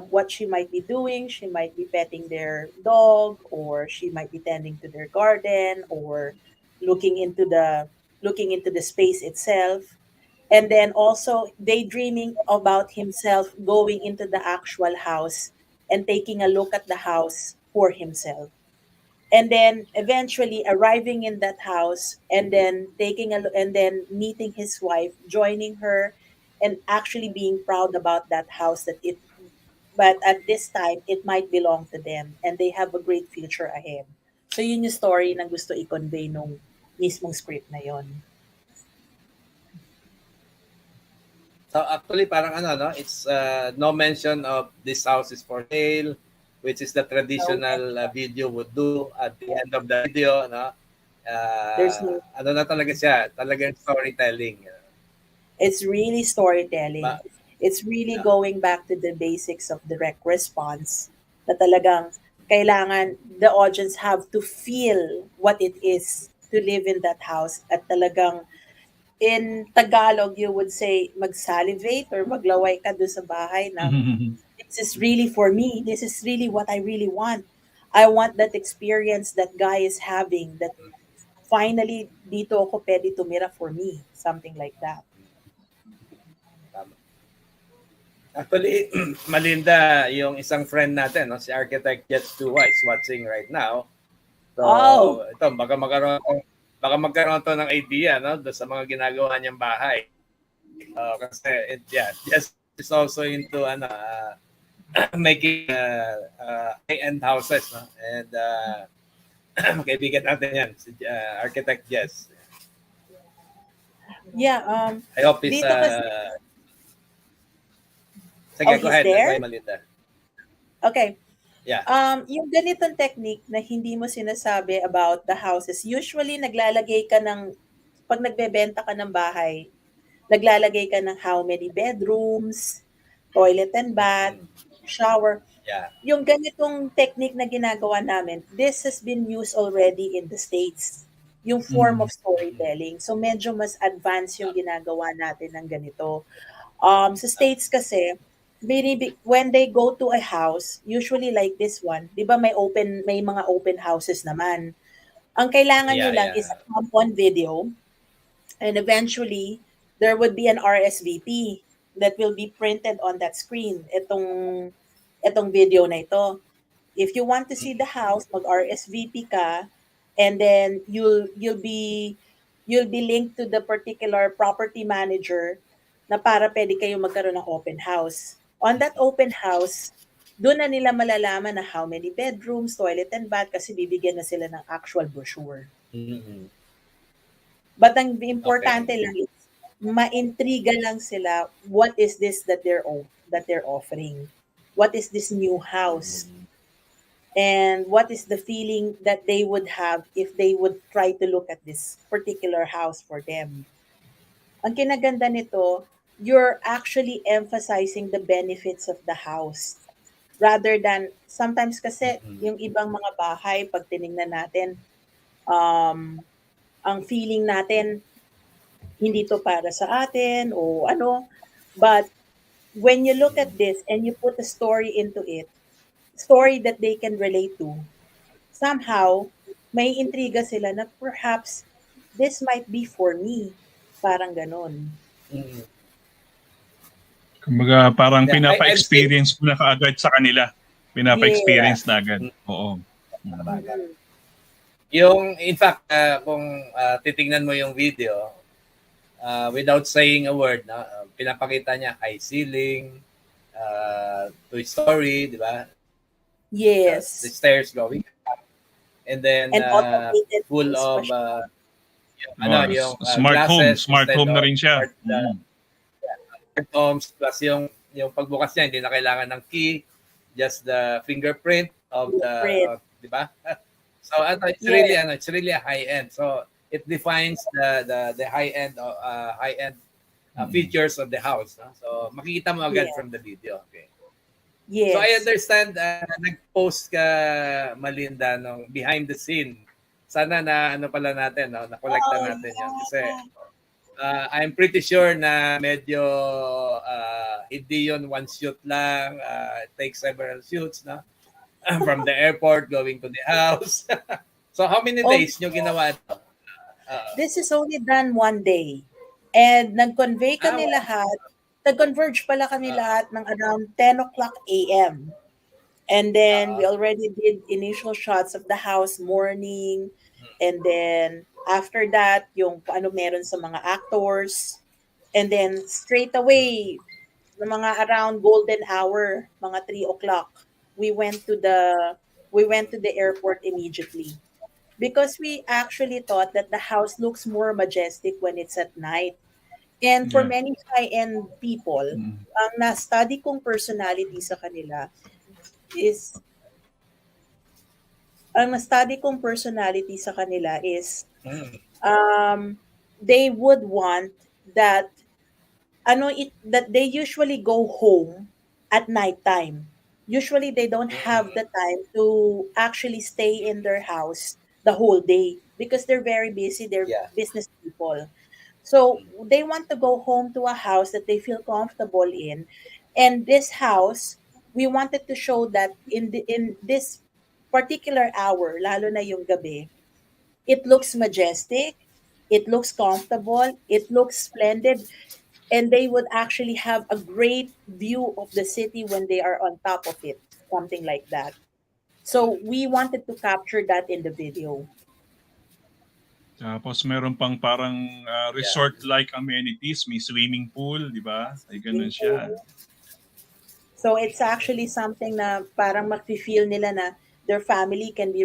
What she might be doing, she might be petting their dog, or she might be tending to their garden, or looking into the looking into the space itself. And then also daydreaming about himself going into the actual house and taking a look at the house for himself, and then eventually arriving in that house, and then and then meeting his wife, joining her, and actually being proud about that house, but at this time it might belong to them and they have a great future ahead. So yun yung story na gusto i-convey nung mismong script na yon. So actually parang no, it's no mention of this house is for sale, which is the traditional video would do at the end of the video, no? There's no, ano na talaga siya, talagang storytelling. it's really storytelling. It's really going back to the basics of direct response, na talagang kailangan the audience have to feel what it is to live in that house, at talagang in Tagalog you would say mag-salivate or maglaway ka doon sa bahay na this is really for me, this is really what I really want. I want that experience that guy is having, that finally dito ako pwede tumira for me, something like that. Actually, Malinda, yung isang friend natin, no, si Architect Jets 2 is watching right now. So, ito, baka magkaroon to ng idea, no, sa mga ginagawa niyang bahay. Kasi, Jets is also into making high-end houses, no? And kaibigan natin yan, si Architect Jess. Yeah, I hope he's sige, go ahead, Malinda. Okay. Yeah. Yung ganitong technique na hindi mo sinasabi about the houses, usually naglalagay ka ng, pag nagbebenta ka ng bahay, naglalagay ka ng how many bedrooms, toilet and bath, shower. Yeah. Yung ganitong technique na ginagawa namin, this has been used already in the States. Yung form of storytelling. So medyo mas advanced yung ginagawa natin ng ganito. Sa States kasi, when they go to a house, usually like this one, di ba may mga open houses naman. Ang kailangan nyo lang is a compound video, and eventually, there would be an RSVP that will be printed on that screen. Itong video na ito. If you want to see the house, mag-RSVP ka, and then you'll be linked to the particular property manager na para pwede kayo magkaroon ng open house. On that open house, doon na nila malalaman na how many bedrooms, toilet and bath, kasi bibigyan na sila ng actual brochure. Mm-hmm. But ang importante lang is maintriga lang sila, what is this that they're offering? What is this new house? And what is the feeling that they would have if they would try to look at this particular house for them? Ang kinaganda nito, you're actually emphasizing the benefits of the house. Rather than, sometimes kasi, yung ibang mga bahay, pag tinignan natin, ang feeling natin, hindi to para sa atin, o ano. But, when you look at this and you put a story into it, story that they can relate to, somehow, may intriga sila na perhaps, this might be for me. Parang ganon. Kumbaga, parang pinapa-experience mo na kaagad sa kanila. Pinapa-experience na agad. Oo. Yung, in fact, kung titingnan mo yung video, without saying a word, no? Pinapakita niya high ceiling, two-story, di ba? Yes. The stairs going up, and then And automated full things of pa siya. yung smart glasses home na instead rin siya. of smart homes, plus yung pagbukas niya hindi na kailangan ng key, just the fingerprint of di ba? So it's really it's really a high end. So it defines the high end features of the house, no? So makikita mo agad from the video. Okay. Yes. So I understand nag-post ka, Malinda, nung behind the scene. Sana na ano pala natin, no? Na-collecta natin yan. Kasi I'm pretty sure na medyo hindi yun one shoot lang. It takes several shoots, no? From the airport going to the house. So how many days nyo ginawa ito? This is only done one day. And nag-convey kami lahat. Nag-converge pala kami lahat ng around 10 o'clock a.m. And then we already did initial shots of the house morning. And then after that, yung ano meron sa mga actors. And then straight away, ng mga around golden hour, mga 3 o'clock, we went to the airport immediately. Because we actually thought that the house looks more majestic when it's at night. And for many high-end people, ang na-study kong personality sa kanila is they would want that that they usually go home at nighttime. Usually they don't have the time to actually stay in their house the whole day because they're very busy, they're business people. So they want to go home to a house that they feel comfortable in. And this house, we wanted to show that in this particular hour, lalo na yung gabi, it looks majestic, it looks comfortable, it looks splendid, and they would actually have a great view of the city when they are on top of it, something like that. So we wanted to capture that in the video. Tapos meron pang parang resort-like amenities, may swimming pool, di ba? Ay ganun siya. So it's actually something na parang mafe-feel nila na their family can be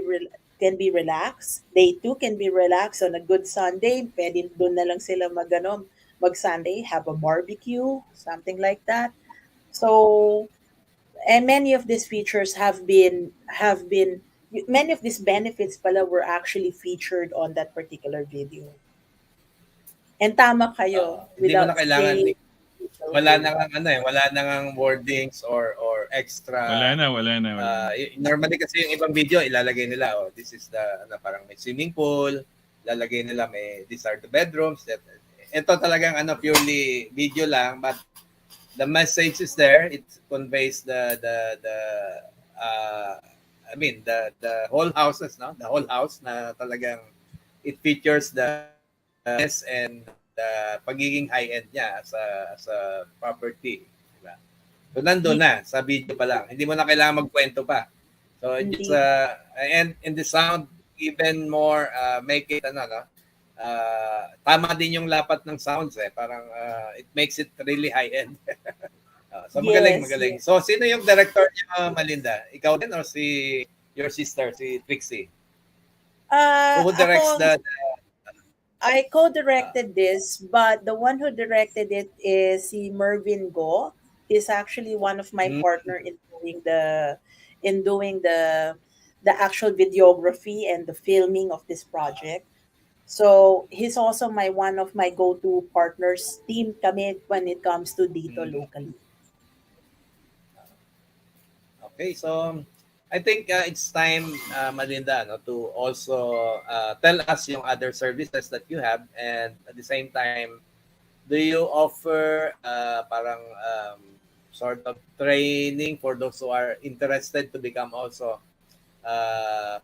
relaxed. They too can be relaxed on a good Sunday. Pwede doon na lang sila mag-Sunday, have a barbecue, something like that. So, and many of these features many of these benefits pala were actually featured on that particular video. And tama kayo. Hindi mo na kailangan wala na ngang wordings or extra. Wala na. Normally kasi yung ibang video ilalagay nila, this is the parang may swimming pool, ilalagay nila these are the bedrooms. Ito talagang purely video lang, but the message is there. It conveys the whole houses, no? The whole house na talagang it features the and the pagiging high-end niya as a property. Diba? So nandun na sa video pa lang. Hindi mo na kailangan magkwento pa. So it's and in the sound even more make it tama din yung lapat ng sounds parang it makes it really high-end. So magaling. Yes. So sino yung director niya, Malinda? Ikaw din or your sister, si Trixie? Who directs I co-directed this, but the one who directed it is si Mervin Go. He's actually one of my partner in doing the actual videography and the filming of this project. So he's also one of my go-to partners. Team kami when it comes to dito locally. Okay, so I think it's time, Malinda, to also tell us yung other services that you have, and at the same time, do you offer parang sort of training for those who are interested to become also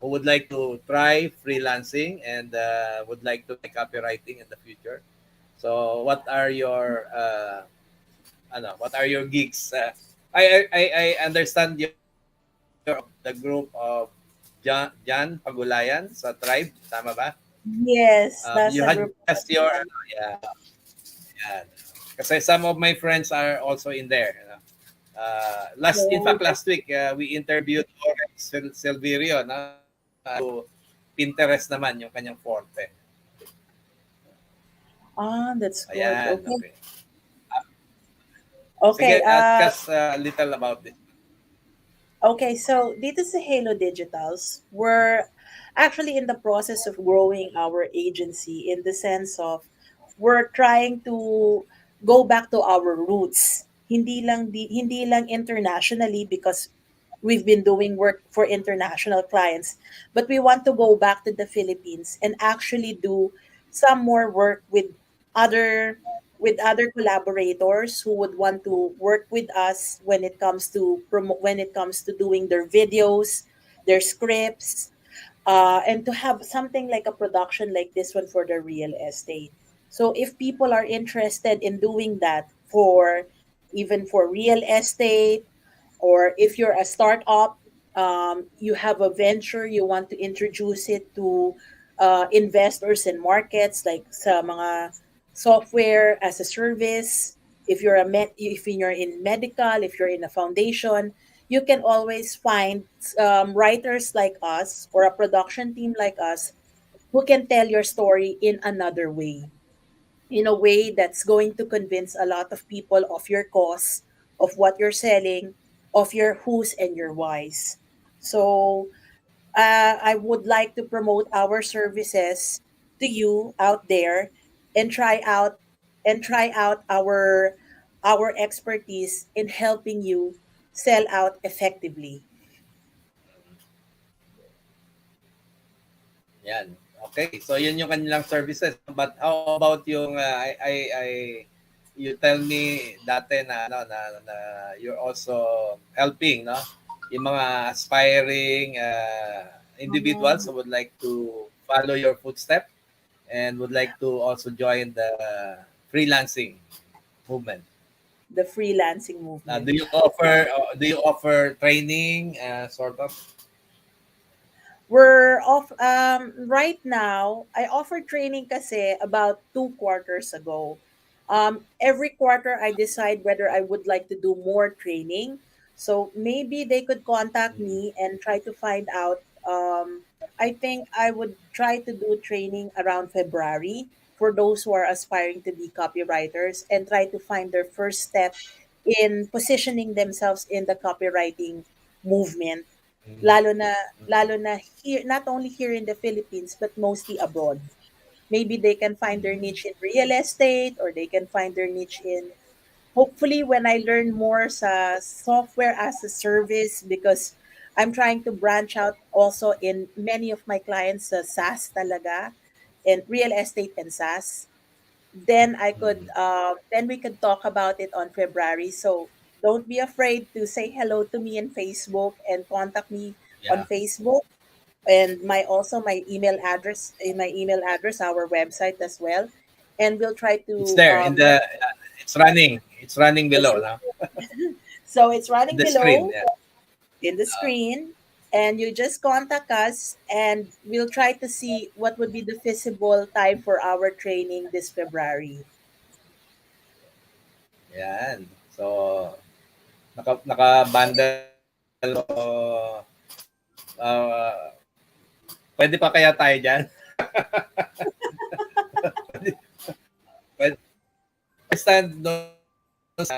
who would like to try freelancing and would like to make copywriting in the future? So what are your gigs? I understand the group of Jan Pagulayan sa Tribe, tama ba? Yes, that's you a had group. just your Yan. Kasi some of my friends are also in there. In fact, last week, we interviewed Silverio na Pinterest naman yung kanyang forte. That's good. Ayan, okay. Okay, discuss a little about it. Okay, so dito sa Halo Digitals, we're actually in the process of growing our agency in the sense of we're trying to go back to our roots. Hindi lang internationally because we've been doing work for international clients, but we want to go back to the Philippines and actually do some more work other with other collaborators who would want to work with us when it comes to doing their videos, their scripts, and to have something like a production like this one for the real estate. So if people are interested in doing that for even for real estate, or if you're a startup, you have a venture, you want to introduce it to investors and markets like sa mga software as a service. If you're in medical, if you're in a foundation, you can always find writers like us or a production team like us who can tell your story in another way, in a way that's going to convince a lot of people of your cause, of what you're selling, of your who's and your whys. So I would like to promote our services to you out there and try out our expertise in helping you sell out effectively. Yan. Okay. So yun yung kanilang services. But how about yung you tell me dati na you're also helping, no? Yung mga aspiring individuals who would like to follow your footstep and would like to also join the freelancing movement. The freelancing movement. Do you offer training sort of? We're off right now. I offered training kasi about 2 quarters ago. Every quarter I decide whether I would like to do more training. So maybe they could contact me and try to find out. I think I would try to do training around February for those who are aspiring to be copywriters and try to find their first step in positioning themselves in the copywriting movement, lalo na here, not only here in the Philippines but mostly abroad. Maybe they can find their niche in real estate, or they can find their niche in, hopefully when I learn more sa software as a service, because I'm trying to branch out also in many of my clients sa SaaS talaga, and real estate and SaaS. Then then we could talk about it on February. So don't be afraid to say hello to me in Facebook and contact me on Yeah. Facebook, and my email address, our website as well, and we'll try It's to there in the it's running. It's running it's, below now. so it's running The screen. below Yeah. in the screen, and you just contact us and we'll try to see what would be the feasible time for our training this February. Yan. So naka-bundle uh, pwede pa kaya tayo diyan? Pwede stand doon sa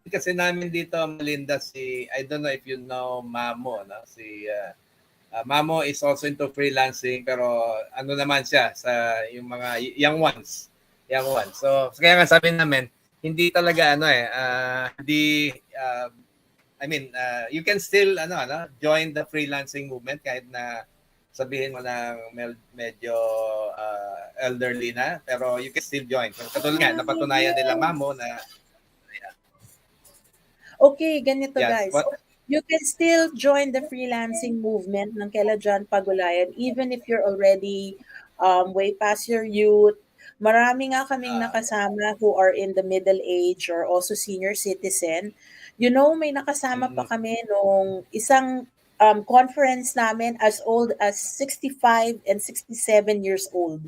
kasi namin dito Melinda I don't know if you know Mamo, no? Mamo is also into freelancing, pero ano naman siya sa yung mga young ones. So kaya nga sabi namin, hindi talaga you can still join the freelancing movement kahit na sabihin mo na medyo elderly na, pero you can still join. Katulad nga, napatunayan nila Mamo na Okay, ganito yes, guys. You can still join the freelancing movement ng Kela John Pagulayan even if you're already way past your youth. Marami nga kaming nakasama who are in the middle age or also senior citizen. You know, may nakasama pa kami nung isang conference namin as old as 65 and 67 years old.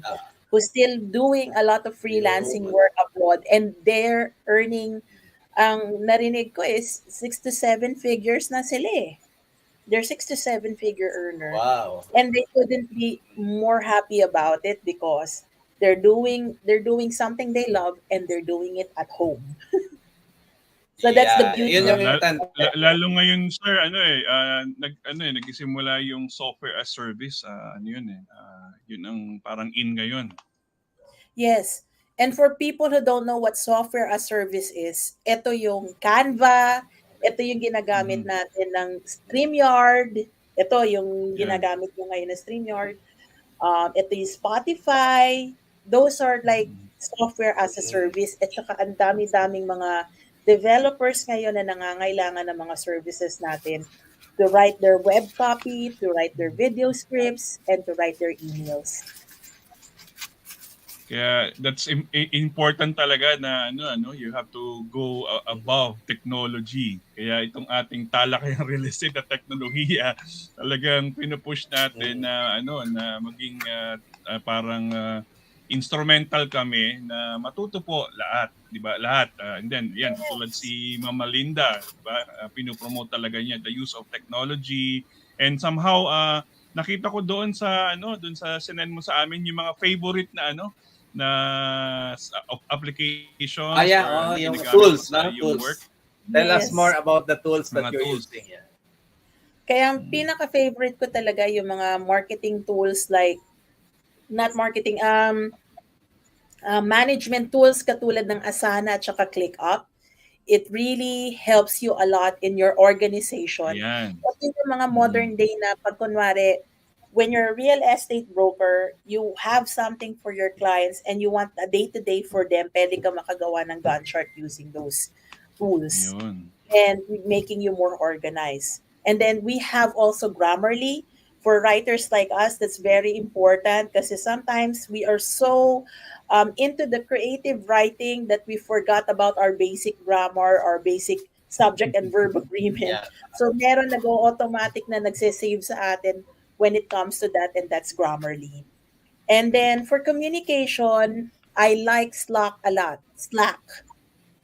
who's still doing a lot of freelancing work abroad, and they're earning, ang narinig ko is 6 to 7 figures na sila eh. They're 6 to 7 figure earner. Wow. And they couldn't be more happy about it because they're doing something they love and they're doing it at home. So that's the beauty Yun of yung lalo ngayon sir nagsisimula yung software as service yun ang parang in ngayon. Yes. And for people who don't know what software as service is, ito yung Canva, ito yung ginagamit natin ng StreamYard, ito yung ginagamit mo ngayon ng StreamYard, ito yung Spotify, those are like software as a service, at saka ang dami-daming mga developers ngayon na nangangailangan ng mga services natin to write their web copy, to write their video scripts, and to write their emails. Kaya that's important talaga na you have to go above technology. Kaya itong ating talakayang real estate at teknolohiya talagang pinupush natin na na maging parang instrumental kami na matuto po lahat, 'di ba? Lahat. And then yan tulad si Mama Linda, 'di ba? Pinopromote talaga niya the use of technology, and somehow nakita ko doon sa sinend mo sa amin yung mga favorite na applications yung tools, yung tools. work. Tell us more about the tools that you're using. Kaya ang pinaka-favorite ko talaga yung mga marketing tools like management tools katulad ng Asana at saka ClickUp. It really helps you a lot in your organization. At yung mga modern day na pag kunwari, when you're a real estate broker, you have something for your clients and you want a day-to-day for them, pwede ka makagawa ng Gantt chart using those tools. And making you more organized. And then we have also Grammarly. For writers like us, that's very important kasi sometimes we are so into the creative writing that we forgot about our basic grammar, our basic subject and verb agreement. So meron nag-automatic na nagsisave sa atin when it comes to that, and that's Grammarly. And then for communication, I like Slack a lot. Slack.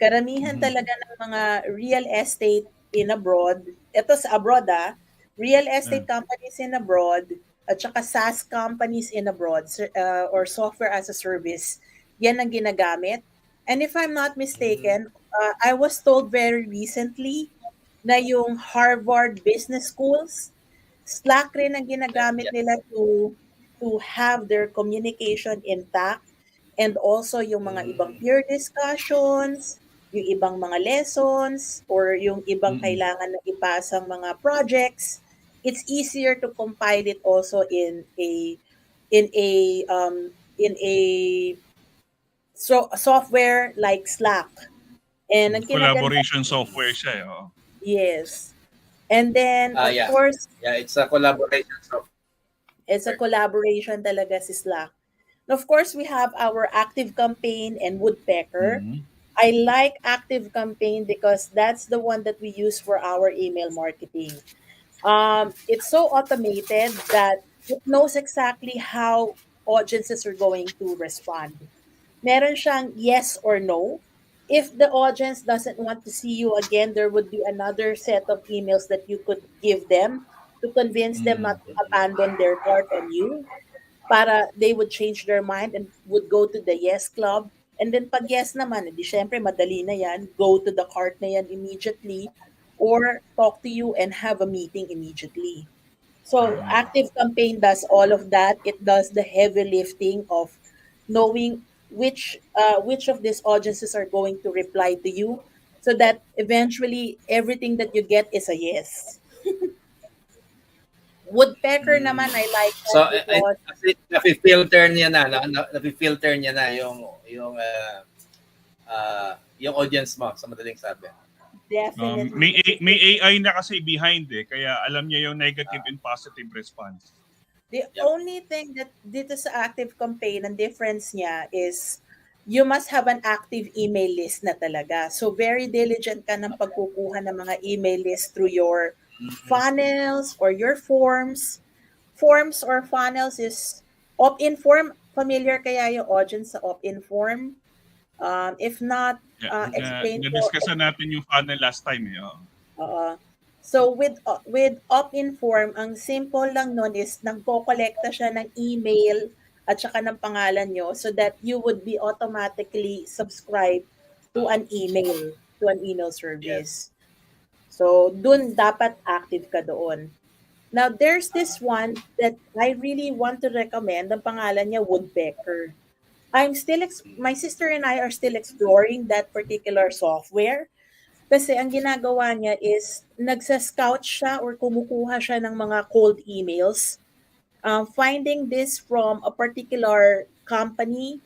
Karamihan talaga ng mga real estate in abroad, ito sa abroad real estate companies in abroad, at saka SaaS companies in abroad, or software as a service, yan ang ginagamit. And if I'm not mistaken, I was told very recently na yung Harvard Business Schools, Slack rin ang ginagamit nila to have their communication intact, and also yung mga ibang peer discussions, yung ibang mga lessons, or yung ibang kailangan na ipasang mga projects. It's easier to compile it also in a software like Slack. And collaboration software siya. Yes. And then, of course... Yeah, it's a collaboration software. It's a collaboration talaga si Slack. And of course, we have our Active Campaign and Woodpecker. I like Active Campaign because that's the one that we use for our email marketing. It's so automated that it knows exactly how audiences are going to respond. Meron siyang yes or no. If the audience doesn't want to see you again, there would be another set of emails that you could give them to convince them not to abandon their cart on you, para they would change their mind and would go to the yes club. And then pag yes naman, di syempre madali na yan, go to the cart na yan immediately, or talk to you and have a meeting immediately. So Active Campaign does all of that. It does the heavy lifting of knowing which of these audiences are going to reply to you, so that eventually everything that you get is a yes. Woodpecker naman, I like that. So na-filter niya na yung audience mo, sa madaling sabi. Definitely. May AI na kasi behind kaya alam niya yung negative and positive response. The only thing that dito sa Active Campaign, ang difference niya is you must have an active email list na talaga. So very diligent ka ng pagkukuha ng mga email list through your funnels or your forms. Forms or funnels is opt-in form. familiar kaya yung audience sa Op-Inform? If not, explain ko. Na-discussan natin yung funnel last time eh. So with Op-Inform, ang simple lang nun is nagko-kolekta siya ng email at saka ng pangalan nyo so that you would be automatically subscribed to an email service. So dun dapat active ka doon. Now there's this one that I really want to recommend. Ang pangalan niya Woodpecker. My sister and I are still exploring that particular software. Kasi ang ginagawa niya is nagsa-scout siya or kumukuha siya ng mga cold emails, finding this from a particular company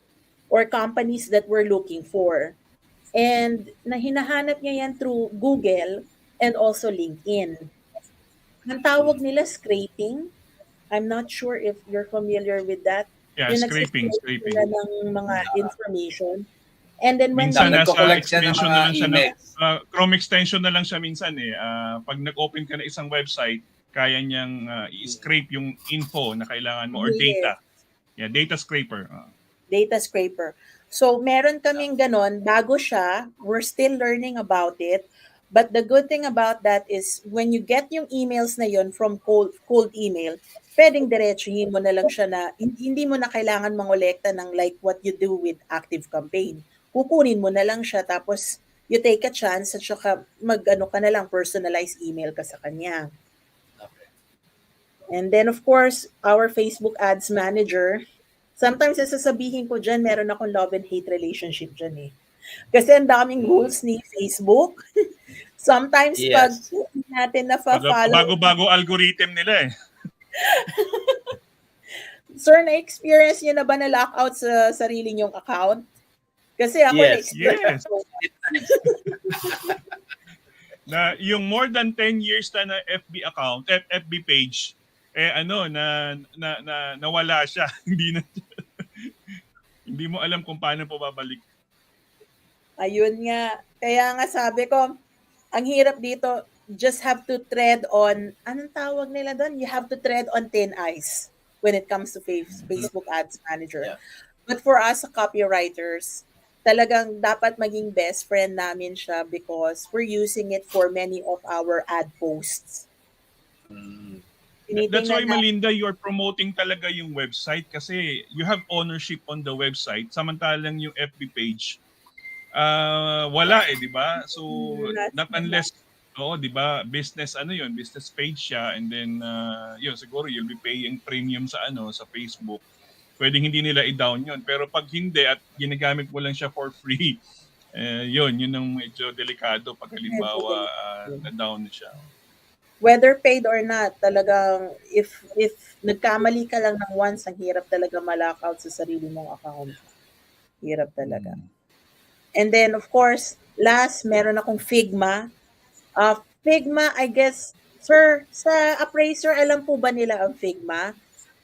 or companies that we're looking for. And hinahanap niya yan through Google and also LinkedIn. Ang tawag nila scraping. I'm not sure if you're familiar with that. Yeah, yung scraping. Nila ng mga information. And then when minsan nasa nagko-collect siya ng extension mga na lang siya emails. Chrome extension na lang siya minsan eh. Pag nag-open ka na isang website, kaya niyang i-scrape yung info na kailangan mo or data. Yeah, data scraper. Data scraper. So meron kaming ganon, bago siya, we're still learning about it. But the good thing about that is when you get yung emails na yon from cold email, pwedeng diretsuhin mo na lang siya na hindi mo na kailangan mangolekta ng like what you do with ActiveCampaign. Kukunin mo na lang siya tapos you take a chance at saka mag-ano ka na lang, personalized email ka sa kanya. Okay. And then of course, our Facebook Ads Manager, sometimes sasabihin ko dyan, meron akong love and hate relationship dyan eh. Kasi ang daming rules ni Facebook. Sometimes pag natin na-follow. Bago-bago algorithm nila eh. Sir, na-experience nyo na ba na lockout sa sarili nyong account? Kasi ako Yes. Na yung more than 10 years na FB account, FB page, nawala siya. Hindi mo alam kung paano po babalik. Ayun nga. Kaya nga sabi ko, ang hirap dito, just have to tread on, anong tawag nila doon? You have to tread on thin ice when it comes to Facebook Ads Manager. Yeah. But for us, copywriters, talagang dapat maging best friend namin siya because we're using it for many of our ad posts. That's why, Melinda, you're promoting talaga yung website kasi you have ownership on the website. Samantalang yung FB page, wala eh, di ba? So, not unless, di ba, business page siya and then, siguro you'll be paying premium sa Facebook. Pwedeng hindi nila i-down yun. Pero pag hindi at ginagamit mo lang siya for free, yun ang medyo delikado pag halimbawa na-down siya. Whether paid or not, talagang if nagkamali ka lang ng once, ang hirap talaga ma-lockout sa sarili mong account. Hirap talaga. And then, of course, last, meron akong Figma. Figma, I guess, sir, sa appraiser, alam po ba nila ang Figma?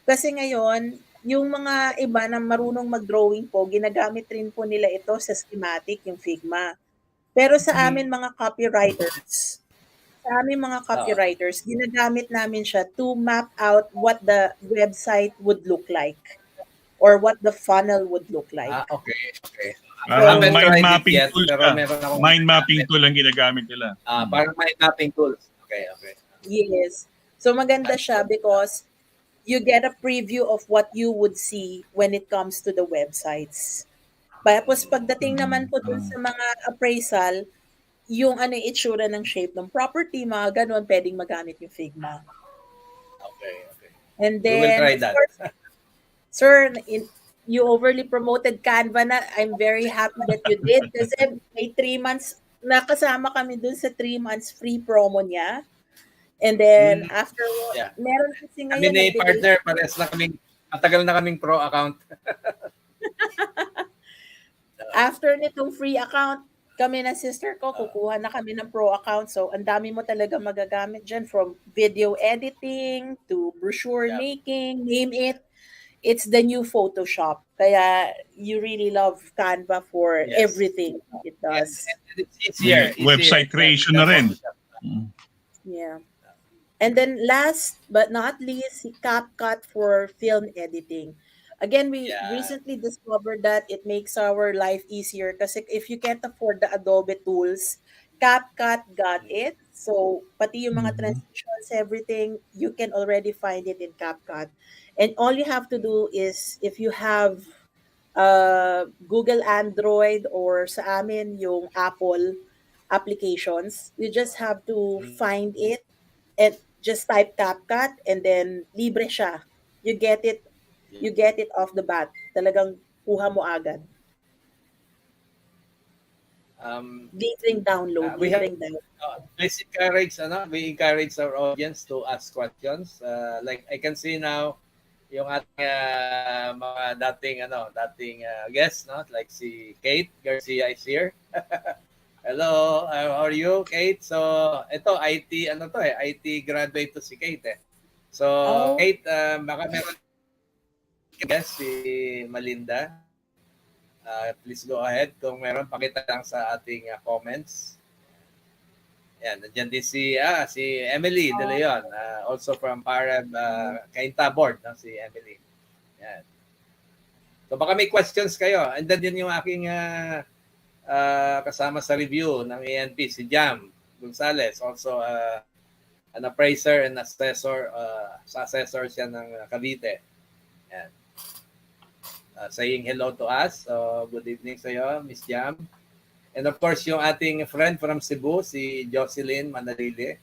Kasi ngayon, yung mga iba na marunong mag-drawing po, ginagamit rin po nila ito sa schematic, yung Figma. Pero sa amin mga copywriters, ginagamit namin siya to map out what the website would look like or what the funnel would look like. Okay. Mind mapping tool Mind mapping tool ang ginagamit nila. Parang mind mapping tools. Okay. Yes. So maganda siya because you get a preview of what you would see when it comes to the websites. Tapos pagdating naman po dun sa mga appraisal, yung itsura ng shape ng property, mga ganun, pwedeng magamit yung Figma. Okay. And then, we will try that. Sir, you overly promoted Canva na. I'm very happy that you did kasi may 3 months, nakasama kami dun sa 3 months free promo niya. And then, after, meron kasi ngayon. Kami na partner, parehas na kaming, matagal na kaming pro account. After nitong free account, kami na sister ko, kukuha na kami ng pro account. So, ang dami mo talaga magagamit dyan from video editing to brochure making, name it. It's the new Photoshop. Kaya, you really love Canva for everything it does. It's easier. Website creation na rin. Yeah. And then last but not least, si CapCut for film editing. Again, we Yeah. recently discovered that it makes our life easier kasi if you can't afford the Adobe tools, CapCut got it. So, pati yung mga transitions, everything, you can already find it in CapCut. And all you have to do is, if you have Google Android or sa amin yung Apple applications, you just have to find it and just type CapCut and then libre siya. You get it off the bat. Talagang kuha mo agad. Libreng download. Please encourage, we encourage our audience to ask questions. Like I can see now, yung ating mga dating guests, no? Like si Kate Garcia is here. Hello, how are you, Kate? So, ito IT IT graduate to si Kate eh. So, Kate, baka meron guest si Malinda. Please go ahead. Kung meron, pakita lang sa ating comments. Yan, nandiyan din si Emily De Leon, also from Parab Kainta Board, no? Si Emily. Yan. So baka may questions kayo. And then yun yung aking kasama sa review ng ANP, si Jam Gonzales, also an appraiser and assessor, sa assessor siya ng Cavite. Yan. Saying hello to us. So good evening sa iyo, Miss Jam. And of course, yung ating friend from Cebu, si Jocelyn Manalili,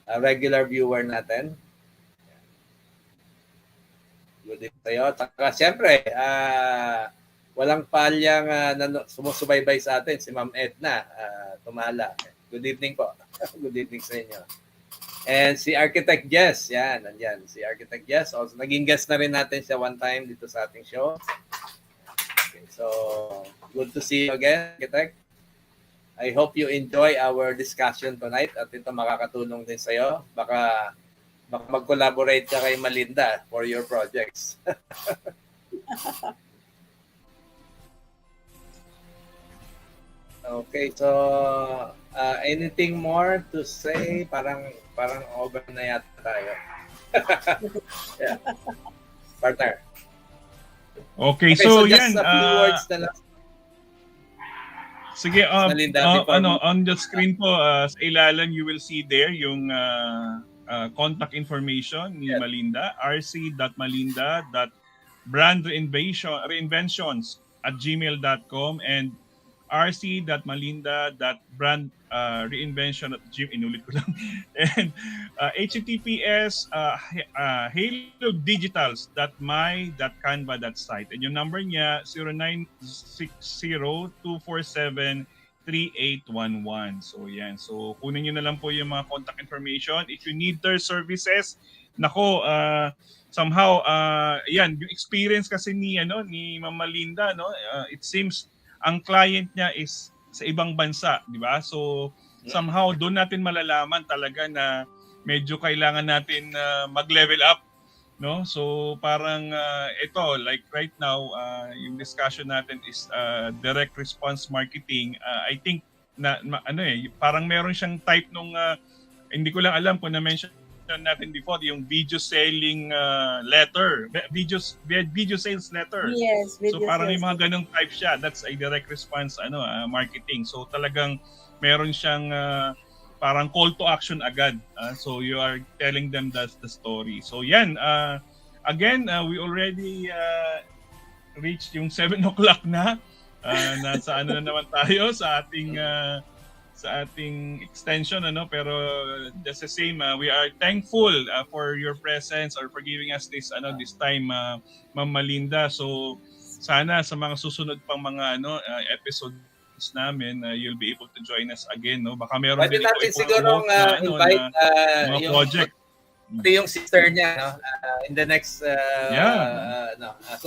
a regular viewer natin. Good evening sa iyo. Saka siyempre, walang palyang sumusubaybay sa atin, si Ma'am Edna Tumala. Good evening po. Good evening sa inyo. And si Architect Jess, yan, nandyan. Si Architect Jess, also naging guest na rin natin siya one time dito sa ating show. Okay, so, good to see you again, Architect. I hope you enjoy our discussion tonight at ito makakatulong din sa'yo. Baka mag-collaborate ka kay Malinda for your projects. Okay, so anything more to say? Parang over na yata tayo. Yeah. Partner. Okay, so yan. Just a few words na lang. Sige, on the screen po, sa ilalim, you will see there yung contact information ni Malinda, rc.malinda.brandreinventions@gmail.com and rc.malinda.brandreinvention@gmail, inulit ko lang, and https halodigitals.my.canva.site, and yung number niya 0960-247-3811. So yan, so kunin nyo na lang po yung mga contact information if you need their services. Nako, somehow yan yung experience kasi ni Ma'am Malinda, no, it seems ang client niya is sa ibang bansa, di ba? So somehow doon natin malalaman talaga na medyo kailangan natin mag-level up, no? So parang ito, like right now, yung discussion natin is direct response marketing. I think parang meron siyang type nung hindi ko lang alam kung na-mention natin before, yung video selling letter, video sales letter. Yes, video so parang sales. may mga ganung type siya. That's a direct response marketing. So talagang meron siyang parang call to action agad. So you are telling them that's the story. So yan, again, we already reached yung 7 o'clock na. Nasa na naman tayo sa ating extension, pero just the same, we are thankful for your presence or for giving us this time, Ma'am Malinda. So sana sa mga susunod pang mga episodes namin, you'll be able to join us again, no? Baka meron din natin siguro invite mga project. Ito yung sister niya, no? In the next sa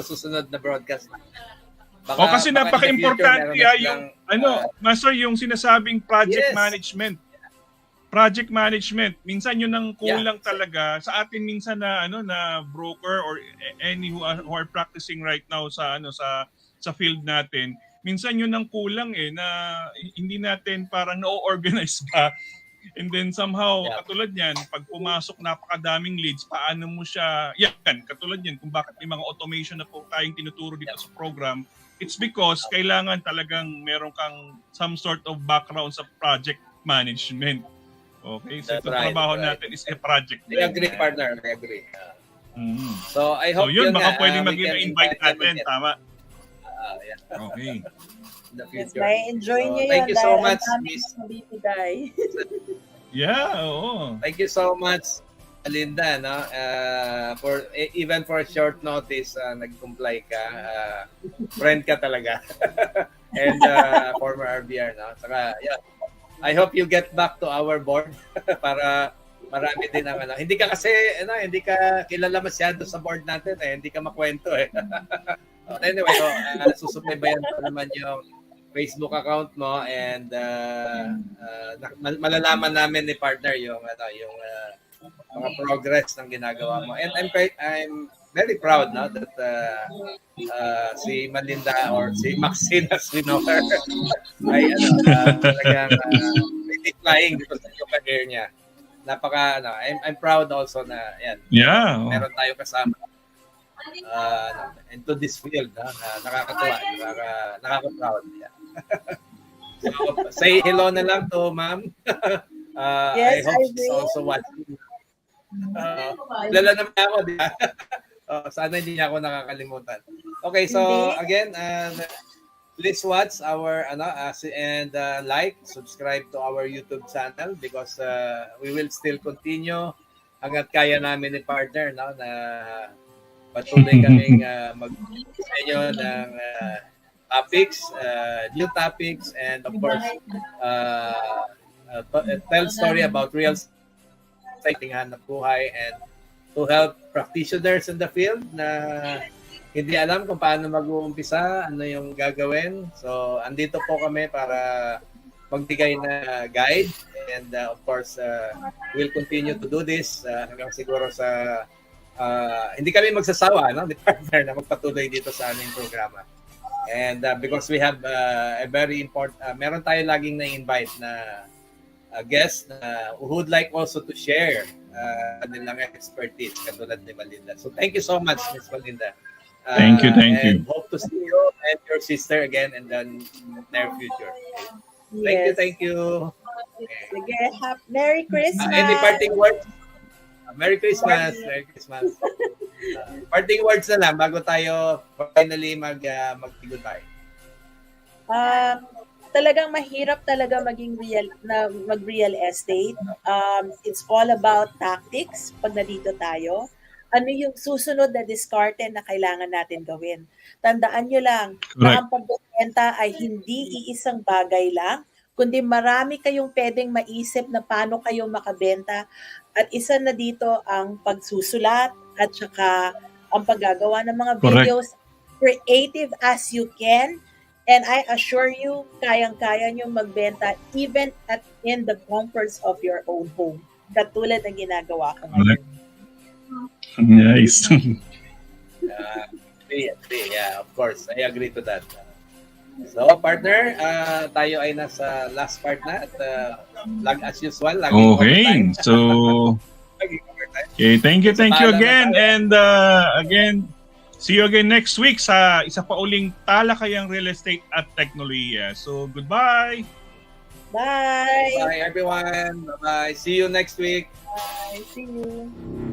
susunod na broadcast. Kasi napaka-importante yung Master, yung sinasabing project management. Project management, minsan yun ang kulang talaga sa atin minsan na na broker or any who are practicing right now sa field natin. Minsan yun ang kulang na hindi natin parang na-organize ba And then somehow, katulad yan, pag pumasok napakadaming leads, paano mo siya, yan, katulad yan, kung bakit may mga automation na po tayong tinuturo dito sa program, it's because kailangan talagang meron kang some sort of background sa project management. Okay? So, ito trabaho natin is a project. I agree, partner. I agree. So, I hope yun, baka pwedeng mag-invite natin. Tama? Okay. Yes, enjoy niyo yun. Thank you so much, Miss. Yeah, oo. Thank you so much, Linda, no? Even for short notice, nag-comply ka. Friend ka talaga. And former RBR, no? Saka, yeah. I hope you get back to our board para marami din ang Hindi ka kasi, hindi ka kilala masyado sa board natin hindi ka makwento Anyway, susubaybayan ko naman yung Facebook account mo and malalaman namin ni partner yung mga progress ng ginagawa mo. And I'm very proud that si Malinda or si Maxine as we know her ay talagang really flying dito sa yung career niya. I'm proud also na yan. Yeah. Meron tayo kasama into this field nakakatuwa, nakaka-proud. Yeah. So, say hello na lang to ma'am. Yes, I hope she's also watching. Lala naman ako, di ba? Sana hindi niya ako nakakalimutan. Okay, so again, please watch our and like, subscribe to our YouTube channel because we will still continue hanggat kaya namin ni partner na patuloy kaming mag-inyo ng topics, new topics, and of course, tell story about real estate, hanap buhay, and to help practitioners in the field na hindi alam kung paano mag-uumpisa, ano yung gagawin. So, andito po kami para magbigay na guide, and of course, we'll continue to do this hanggang siguro sa hindi kami magsasawa ni partner na magpatuloy dito sa aming programa. And because we have a very important, meron tayo laging na-invite na guest who would like also to share kanilang expertise katulad ni Malinda. So thank you so much, Ms. Malinda. Thank you. And hope to see you and your sister again in the near future. Okay. Thank you. Okay. Merry Christmas. Any parting words? Merry Christmas. Merry Christmas. Parting words na lang bago tayo finally mag-goodbye. Talagang mahirap talaga mag-real estate. It's all about tactics pag nandito tayo. Ano yung susunod na diskarte na kailangan natin gawin? Tandaan nyo lang na ang pagbebenta ay hindi iisang bagay lang, kundi marami kayong pwedeng maisip na paano kayo makabenta. At isa na dito ang pagsusulat at saka ang paggagawa ng mga videos. Creative as you can. And I assure you, kayang-kaya nyo magbenta even in the comforts of your own home. Katulad ng ginagawa ko ngayon. Nice. Yeah, of course. I agree to that. So, partner, tayo ay nasa last part na at as usual. Okay. So, okay, thank you again. And again, see you again next week sa isa pa uling talakayang real estate at teknolohiya. So, goodbye. Bye. Bye, everyone. Bye-bye. See you next week. Bye. See you.